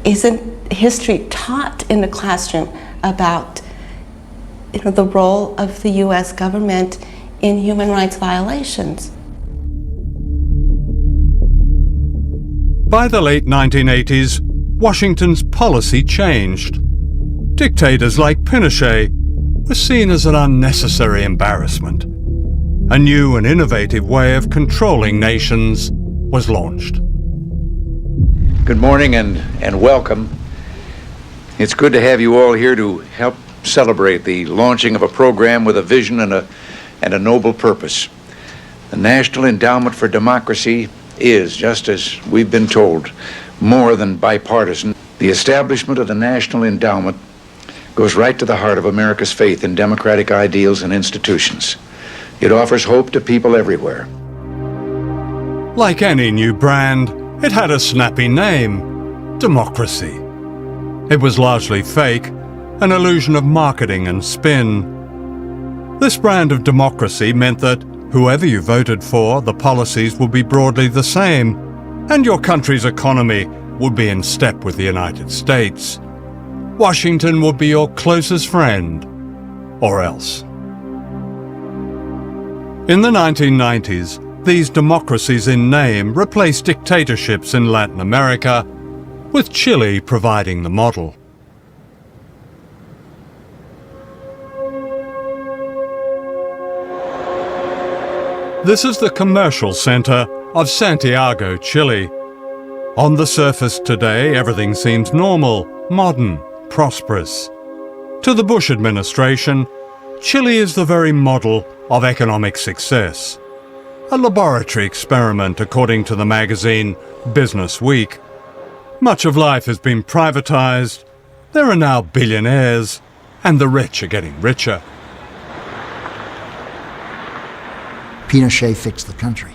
Isn't history taught in the classroom about the role of the U.S. government in human rights violations? By the late 1980s, Washington's policy changed. Dictators like Pinochet were seen as an unnecessary embarrassment. A new and innovative way of controlling nations was launched. Good morning and welcome. It's good to have you all here to help celebrate the launching of a program with a vision and a noble purpose. The National Endowment for Democracy is, just as we've been told, more than bipartisan. The establishment of the National Endowment goes right to the heart of America's faith in democratic ideals and institutions. It offers hope to people everywhere. Like any new brand, it had a snappy name: democracy. It was largely fake, an illusion of marketing and spin. This brand of democracy meant that whoever you voted for, the policies would be broadly the same, and your country's economy would be in step with the United States. Washington would be your closest friend, or else. In the 1990s, these democracies in name replaced dictatorships in Latin America, with Chile providing the model. This is the commercial center of Santiago, Chile. On the surface today, everything seems normal, modern, prosperous. To the Bush administration, Chile is the very model of economic success. A laboratory experiment, according to the magazine Business Week. Much of life has been privatized. There are now billionaires, and the rich are getting richer. Pinochet fixed the country.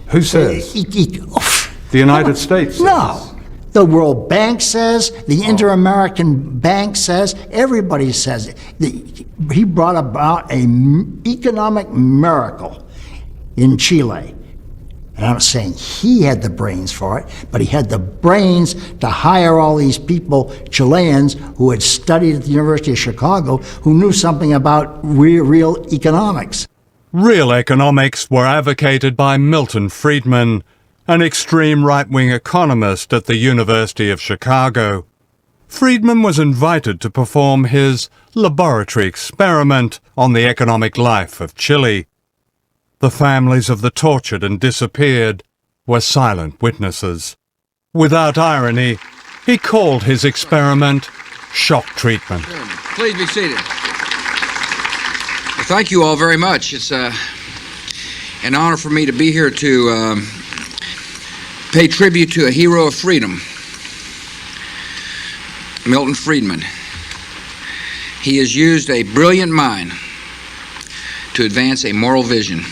Who says? The United States? No. The World Bank says, the Inter-American Bank says, everybody says it. He brought about an economic miracle in Chile. And I'm saying he had the brains for it, but he had the brains to hire all these people, Chileans, who had studied at the University of Chicago, who knew something about real economics. Real economics were advocated by Milton Friedman, an extreme right-wing economist at the University of Chicago. Friedman was invited to perform his laboratory experiment on the economic life of Chile. The families of the tortured and disappeared were silent witnesses. Without irony, he called his experiment shock treatment. Please be seated. Well, thank you all very much. It's an honor for me to be here to pay tribute to a hero of freedom, Milton Friedman. He has used a brilliant mind to advance a moral vision.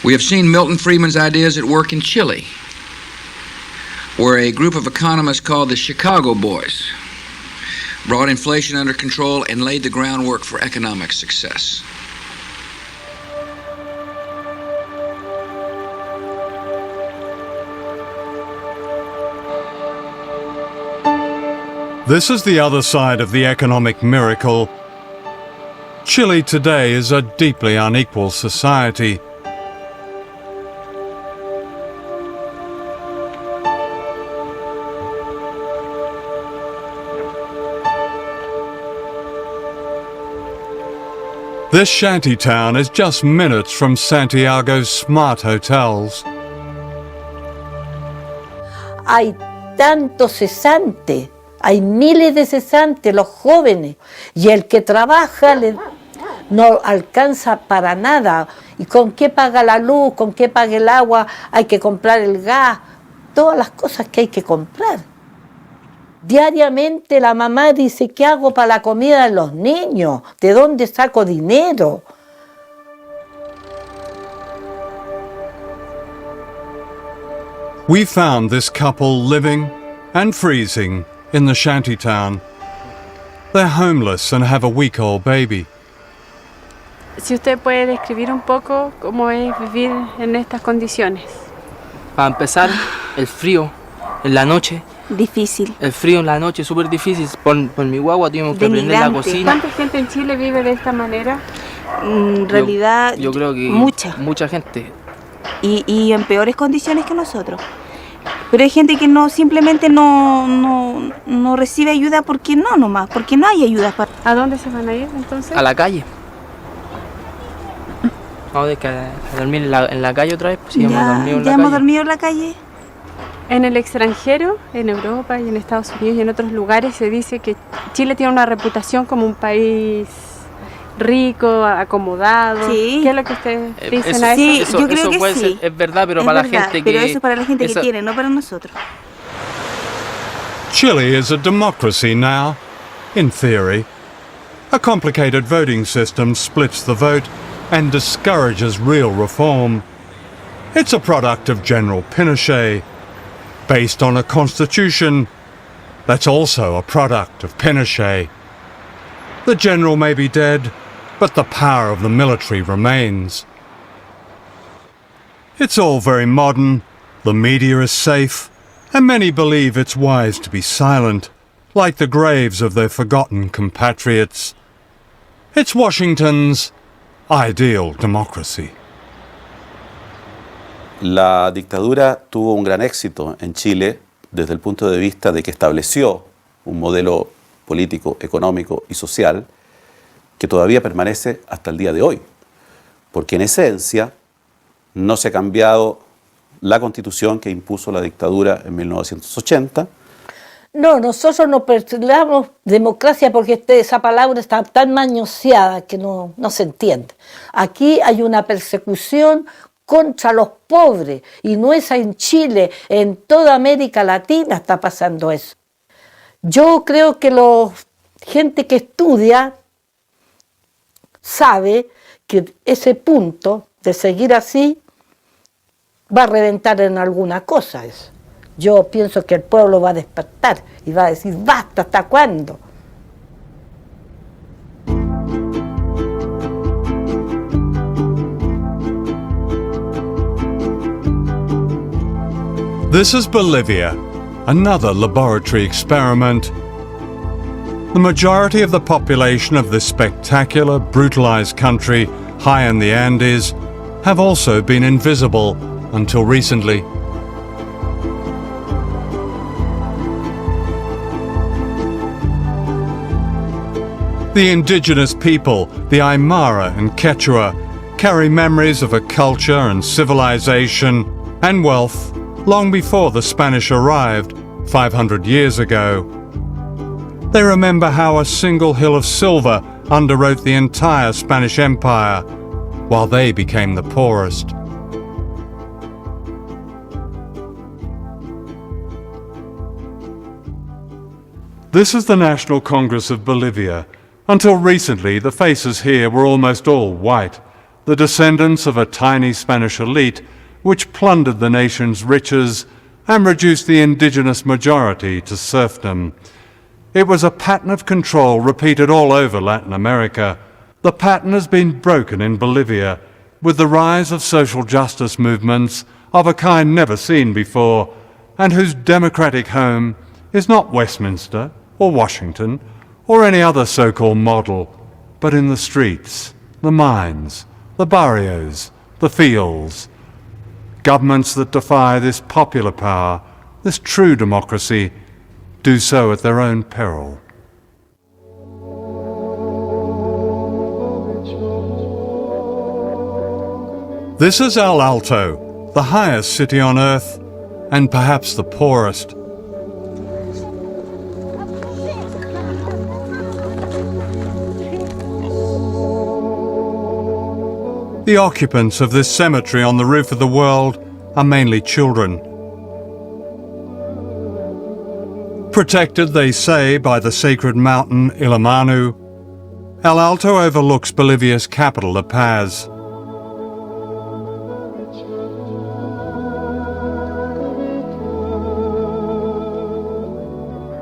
We have seen Milton Friedman's ideas at work in Chile, where a group of economists called the Chicago Boys brought inflation under control and laid the groundwork for economic success. This is the other side of the economic miracle. Chile today is a deeply unequal society. This shanty town is just minutes from Santiago's smart hotels. Hay tantos cesantes, hay miles de cesantes, los jóvenes, y el que trabaja no alcanza para nada. ¿Y con qué paga la luz? ¿Con qué paga el agua? Hay que comprar el gas, todas las cosas que hay que comprar. Diariamente la mamá dice, ¿qué hago para la comida de los niños? ¿De dónde saco dinero? We found this couple living and freezing in the shantytown. They're homeless and have a week-old baby. Si usted puede describir un poco cómo es vivir en estas condiciones. Para empezar, el frío en la noche. Difícil. El frío en la noche es súper difícil. Por mi guagua tuvimos que prender la cocina. ¿Cuánta gente en Chile vive de esta manera? En realidad, yo creo que mucha. Mucha gente. Y en peores condiciones que nosotros. Pero hay gente que no, simplemente no recibe ayuda porque no nomás, porque no hay ayuda. ¿A dónde se van a ir entonces? A la calle. Vamos a dormir en la calle otra vez, pues, Ya hemos dormido en la calle. En el extranjero, en Europa y en Estados Unidos y en otros lugares se dice que Chile tiene una reputación como un país rico, acomodado. Sí. ¿Qué es lo que ustedes dicen a eso? Sí, yo creo que puede sí. ser, es verdad, pero Es para verdad, la gente pero que... eso es para la gente que tiene, no para nosotros. Chile is a democracy now, in theory. A complicated voting system splits the vote and discourages real reform. It's a product of General Pinochet, based on a constitution that's also a product of Pinochet. The general may be dead, but the power of the military remains. It's all very modern, the media is safe, and many believe it's wise to be silent, like the graves of their forgotten compatriots. It's Washington's ideal democracy. La dictadura tuvo un gran éxito en Chile desde el punto de vista de que estableció un modelo político, económico y social que todavía permanece hasta el día de hoy, porque en esencia no se ha cambiado la constitución que impuso la dictadura en 1980. No, nosotros no postulamos democracia porque esa palabra está tan manoseada que no se entiende. Aquí hay una persecución contra los pobres, y no es en Chile, en toda América Latina está pasando eso. Yo creo que la gente que estudia sabe que ese punto de seguir así va a reventar en alguna cosa eso. Yo pienso que el pueblo va a despertar y va a decir, basta, ¿hasta cuándo? This is Bolivia, another laboratory experiment. The majority of the population of this spectacular, brutalized country high in the Andes have also been invisible until recently. The indigenous people, the Aymara and Quechua, carry memories of a culture and civilization and wealth long before the Spanish arrived 500 years ago. They remember how a single hill of silver underwrote the entire Spanish Empire, while they became the poorest. This is the National Congress of Bolivia. Until recently, the faces here were almost all white, the descendants of a tiny Spanish elite which plundered the nation's riches and reduced the indigenous majority to serfdom. It was a pattern of control repeated all over Latin America. The pattern has been broken in Bolivia with the rise of social justice movements of a kind never seen before, and whose democratic home is not Westminster or Washington or any other so-called model, but in the streets, the mines, the barrios, the fields. Governments that defy this popular power, this true democracy, do so at their own peril. This is El Alto, the highest city on earth, and perhaps the poorest. The occupants of this cemetery on the roof of the world are mainly children. Protected, they say, by the sacred mountain Illimani, El Alto overlooks Bolivia's capital, La Paz.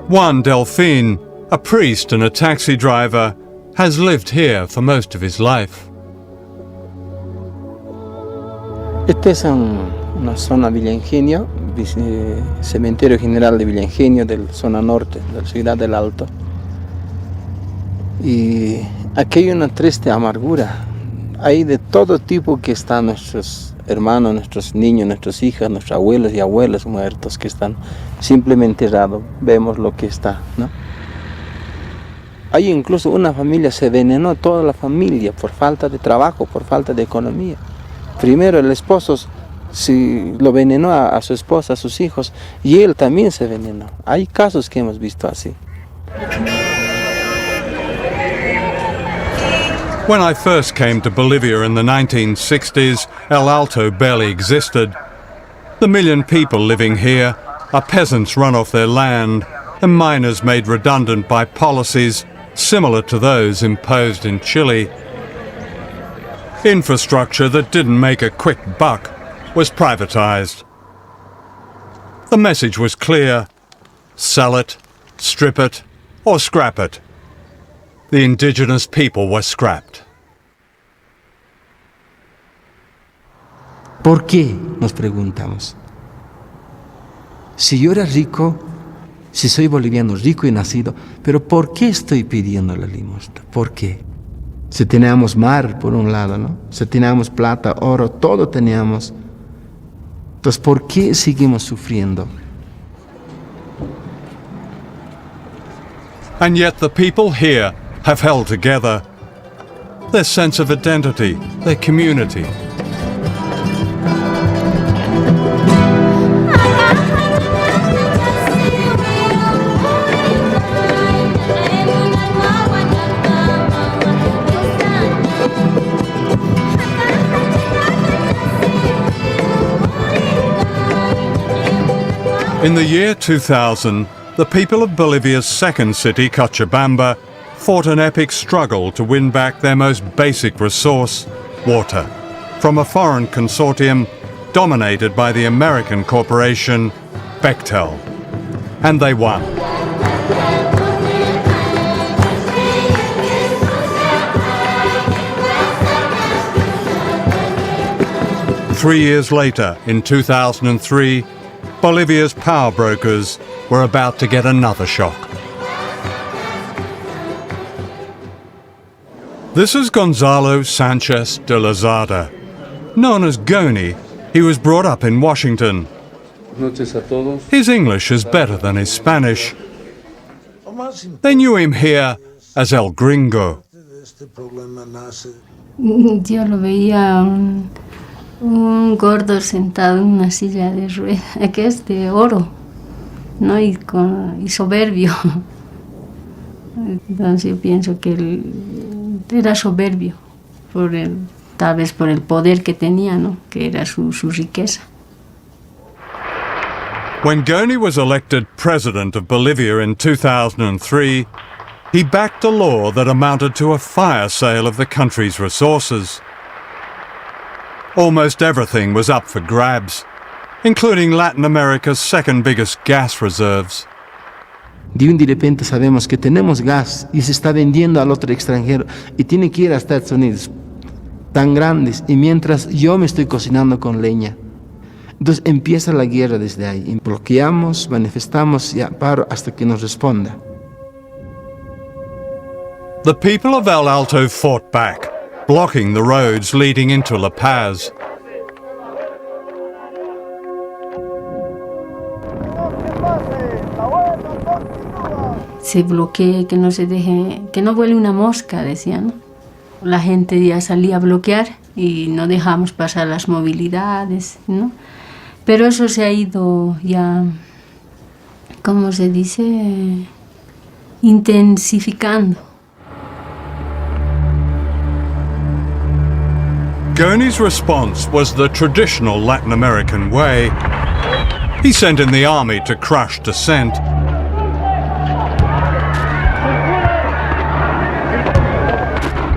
Juan Delfin, a priest and a taxi driver, has lived here for most of his life. Esta es una zona Villa Ingenio, cementerio general de Villa Ingenio, de la zona norte, de la ciudad del Alto. Y aquí hay una triste amargura Hay de todo tipo que están nuestros hermanos, nuestros niños, nuestras hijas, nuestros abuelos y abuelas muertos que están simplemente enterrados. Vemos lo que está, ¿no? Hay incluso una familia, se envenenó toda la familia por falta de trabajo, por falta de economía. Primero el esposo lo envenenó a su esposa, a sus hijos, y él también se envenenó. Hay casos que hemos visto así. When I first came to Bolivia in the 1960s, El Alto barely existed. The million people living here are peasants run off their land and miners made redundant by policies similar to those imposed in Chile. Infrastructure that didn't make a quick buck was privatized. The message was clear: sell it, strip it, or scrap it. The indigenous people were scrapped. ¿Por qué? Nos preguntamos. Si yo era rico, si soy boliviano rico y nacido, pero ¿por qué estoy pidiendo la limosna? ¿Por qué? Si teníamos mar por un lado, ¿no? Si teníamos plata, oro, todo teníamos. Entonces, ¿por qué seguimos sufriendo? And yet the people here have held together. Their sense of identity, their community. In the year 2000, the people of Bolivia's second city, Cochabamba, fought an epic struggle to win back their most basic resource, water, from a foreign consortium dominated by the American corporation Bechtel. And they won. Three years later, in 2003, Bolivia's power brokers were about to get another shock. This is Gonzalo Sanchez de Lozada. Known as Goni, he was brought up in Washington. His English is better than his Spanish. They knew him here as El Gringo. Yo lo veía un gordo sentado en una silla de ruedas, que es de oro, ¿no? Y soberbio. Entonces yo pienso que él era soberbio, tal vez por el poder que tenía, ¿no? Que era su riqueza. When Goni was elected president of Bolivia in 2003, he backed a law that amounted to a fire sale of the country's resources. Almost everything was up for grabs, including Latin America's second biggest gas reserves. De un de repente sabemos que tenemos gas y se está vendiendo al otro extranjero y tiene que ir a Estados Unidos, tan grandes, y mientras yo me estoy cocinando con leña. Entonces empieza la guerra desde ahí. Y bloqueamos, manifestamos y paro hasta que nos responda. The people of El Alto fought back, blocking the roads leading into La Paz. Se bloquee, que no se deje, que no vuele una mosca, decían, ¿no? La gente ya salía a bloquear y no dejamos pasar las movilidades, ¿no? Pero eso se ha ido ya, ¿cómo se dice? Intensificando. Goni's response was the traditional Latin American way. He sent in the army to crush dissent.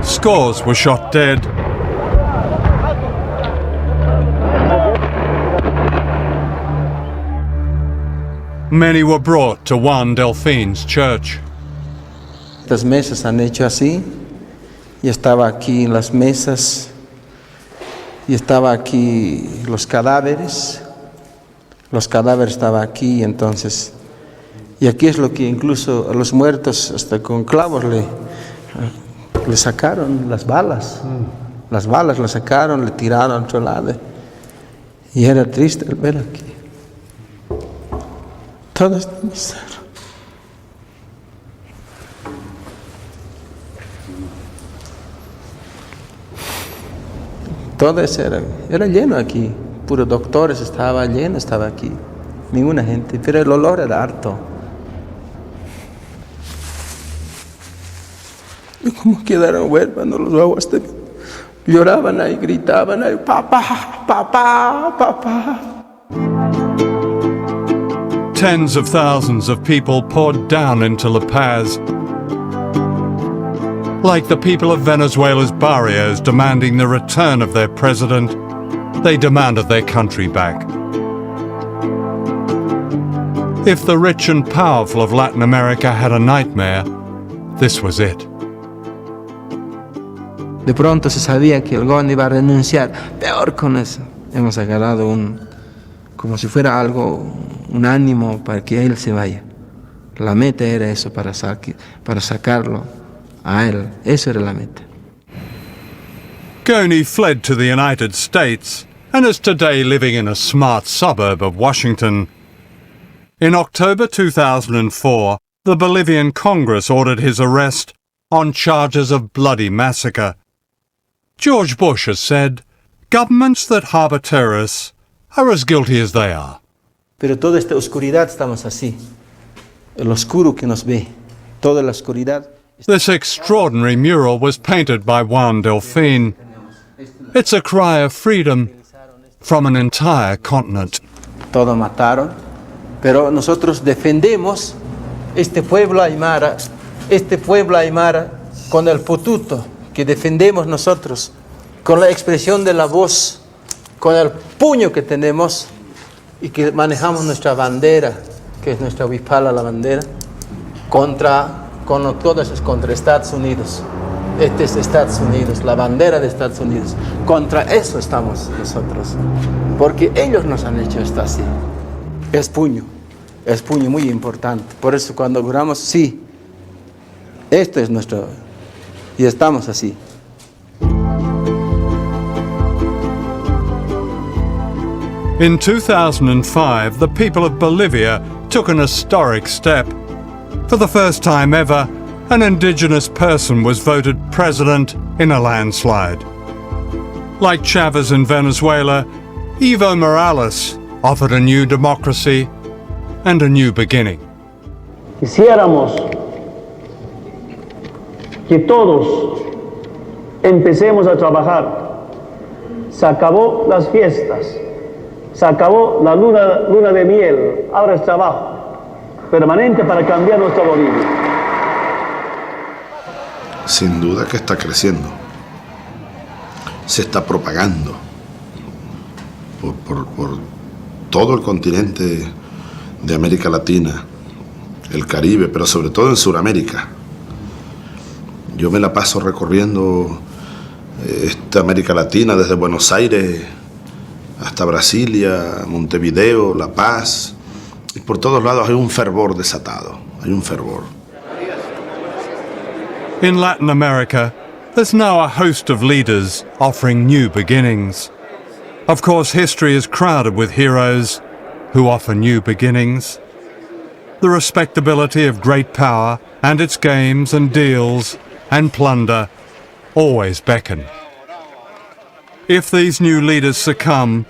Scores were shot dead. Many were brought to Juan Delfin's church. Las mesas han hecho así, y estaba aquí las mesas, y estaba aquí los cadáveres estaban aquí, entonces, y aquí es lo que incluso a los muertos hasta con clavos le sacaron las balas, Las balas lo sacaron, le tiraron a otro lado. Y era triste el ver aquí. Todo está muy cerca. Todo eso era lleno aquí. Puros doctores estaba lleno, estaba aquí. Ninguna gente, pero el olor era harto. Y como quedaron huérfanos los aguas de... Lloraban ahí, gritaban ahí, papá, papá, papá. Tens of thousands of people poured down into La Paz, like the people of Venezuela's barrios demanding the return of their president. They demanded their country back. If the rich and powerful of Latin America had a nightmare, this was it. De pronto se sabía que el gobierno iba a renunciar. Peor con eso. Hemos agarrado como si fuera algo, un ánimo para que él se vaya. La meta era eso, para sacarlo a él. Eso era la meta. Goni fled to the United States and is today living in a smart suburb of Washington. In October 2004, the Bolivian Congress ordered his arrest on charges of bloody massacre. George Bush has said, governments that harbour terrorists are as guilty as they are. Pero toda esta oscuridad estamos así. El oscuro que nos ve. Toda la oscuridad. This extraordinary mural was painted by Juan Delfin. It's a cry of freedom from an entire continent. Todos mataron, pero nosotros defendemos este pueblo aymara con el pututo que defendemos nosotros, con la expresión de la voz, con el puño que tenemos y que manejamos nuestra bandera, que es nuestra huipala, la bandera, contra Estados Unidos. Este es Estados Unidos, la bandera de Estados Unidos. Contra eso estamos nosotros, porque ellos nos han hecho esto así. Es puño muy importante. Por eso cuando juramos, sí, esto es nuestro, y estamos así. In 2005, the people of Bolivia took an historic step. For the first time ever, an indigenous person was voted president in a landslide. Like Chavez in Venezuela, Evo Morales offered a new democracy and a new beginning. Quisiéramos que todos empecemos a trabajar. Se acabó las fiestas, se acabó la luna de miel, ahora es trabajo permanente para cambiar nuestra Bolivia. Sin duda que está creciendo, se está propagando por todo el continente de América Latina, el Caribe, pero sobre todo en Sudamérica. Yo me la paso recorriendo esta América Latina desde Buenos Aires hasta Brasilia, Montevideo, La Paz, y por todos lados hay un fervor desatado, hay un fervor. In Latin America, there's now a host of leaders offering new beginnings. Of course, history is crowded with heroes who offer new beginnings. The respectability of great power and its games and deals and plunder always beckon. If these new leaders succumb,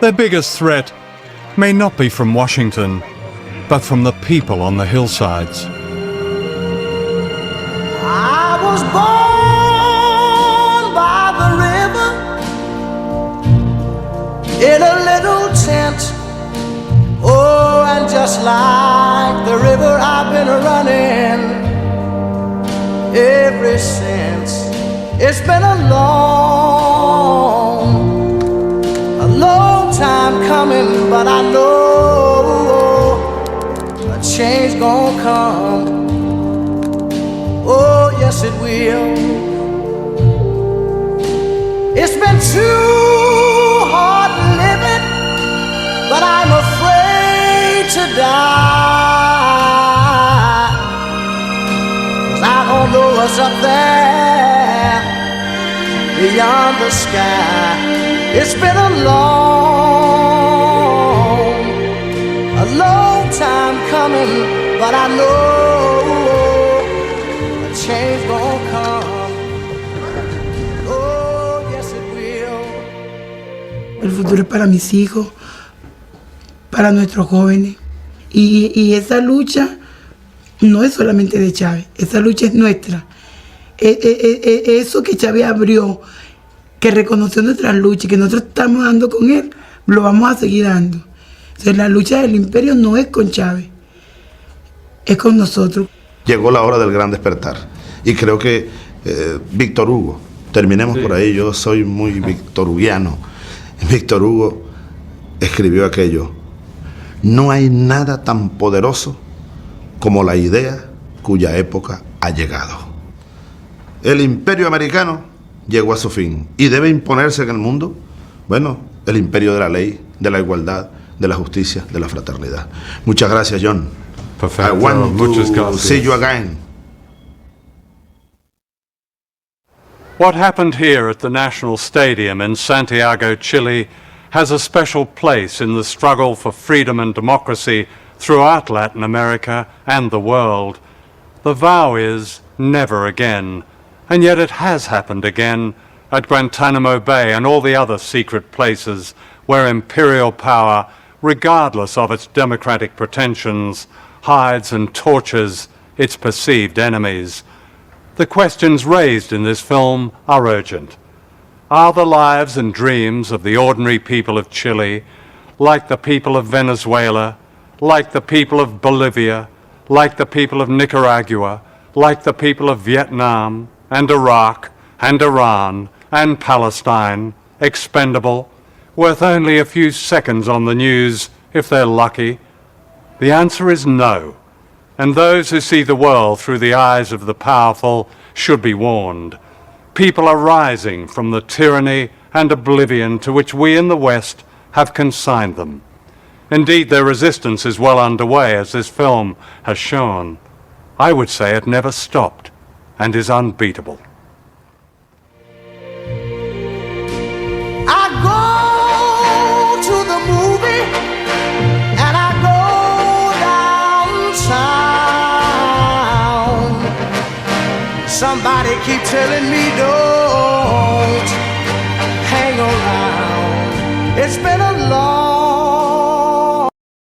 their biggest threat may not be from Washington, but from the people on the hillsides. I was born by the river in a little tent. Oh, and just like the river I've been running ever since. It's been a long time coming, but I know a change gonna come. Oh, yes it will. It's been too hard living, but I'm afraid to die, 'cause I don't know what's up there beyond the sky. It's been a long time coming, but I know a change gonna come. Oh, yes it will. El futuro es para mis hijos, para nuestros jóvenes. Y esa lucha no es solamente de Chávez, esa lucha es nuestra. Eso que Chávez abrió, que reconoció nuestras luchas, que nosotros estamos dando con él, lo vamos a seguir dando. O sea, la lucha del imperio no es con Chávez, es con nosotros. Llegó la hora del gran despertar. Y creo que Víctor Hugo, terminemos por ahí, yo soy muy victorhuguiano. Víctor Hugo escribió aquello: no hay nada tan poderoso como la idea cuya época ha llegado. El imperio americano llegó a su fin y debe imponerse en el mundo, bueno, el imperio de la ley, de la igualdad, de la justicia, de la fraternidad. Muchas gracias, John. Perfecto. I want Muchas to gracias. see you again. What happened here at the National Stadium in Santiago, Chile, has a special place in the struggle for freedom and democracy throughout Latin America and the world. The vow is never again, and yet it has happened again at Guantanamo Bay and all the other secret places where imperial power, regardless of its democratic pretensions, hides and tortures its perceived enemies. The questions raised in this film are urgent. Are the lives and dreams of the ordinary people of Chile, like the people of Venezuela, like the people of Bolivia, like the people of Nicaragua, like the people of Vietnam and Iraq and Iran and Palestine, expendable, worth only a few seconds on the news if they're lucky? The answer is no. And those who see the world through the eyes of the powerful should be warned. People are rising from the tyranny and oblivion to which we in the West have consigned them. Indeed, their resistance is well underway, as this film has shown. I would say it never stopped and is unbeatable. I go to the movie and I go downtown. Somebody keep telling me don't hang around. It's been a long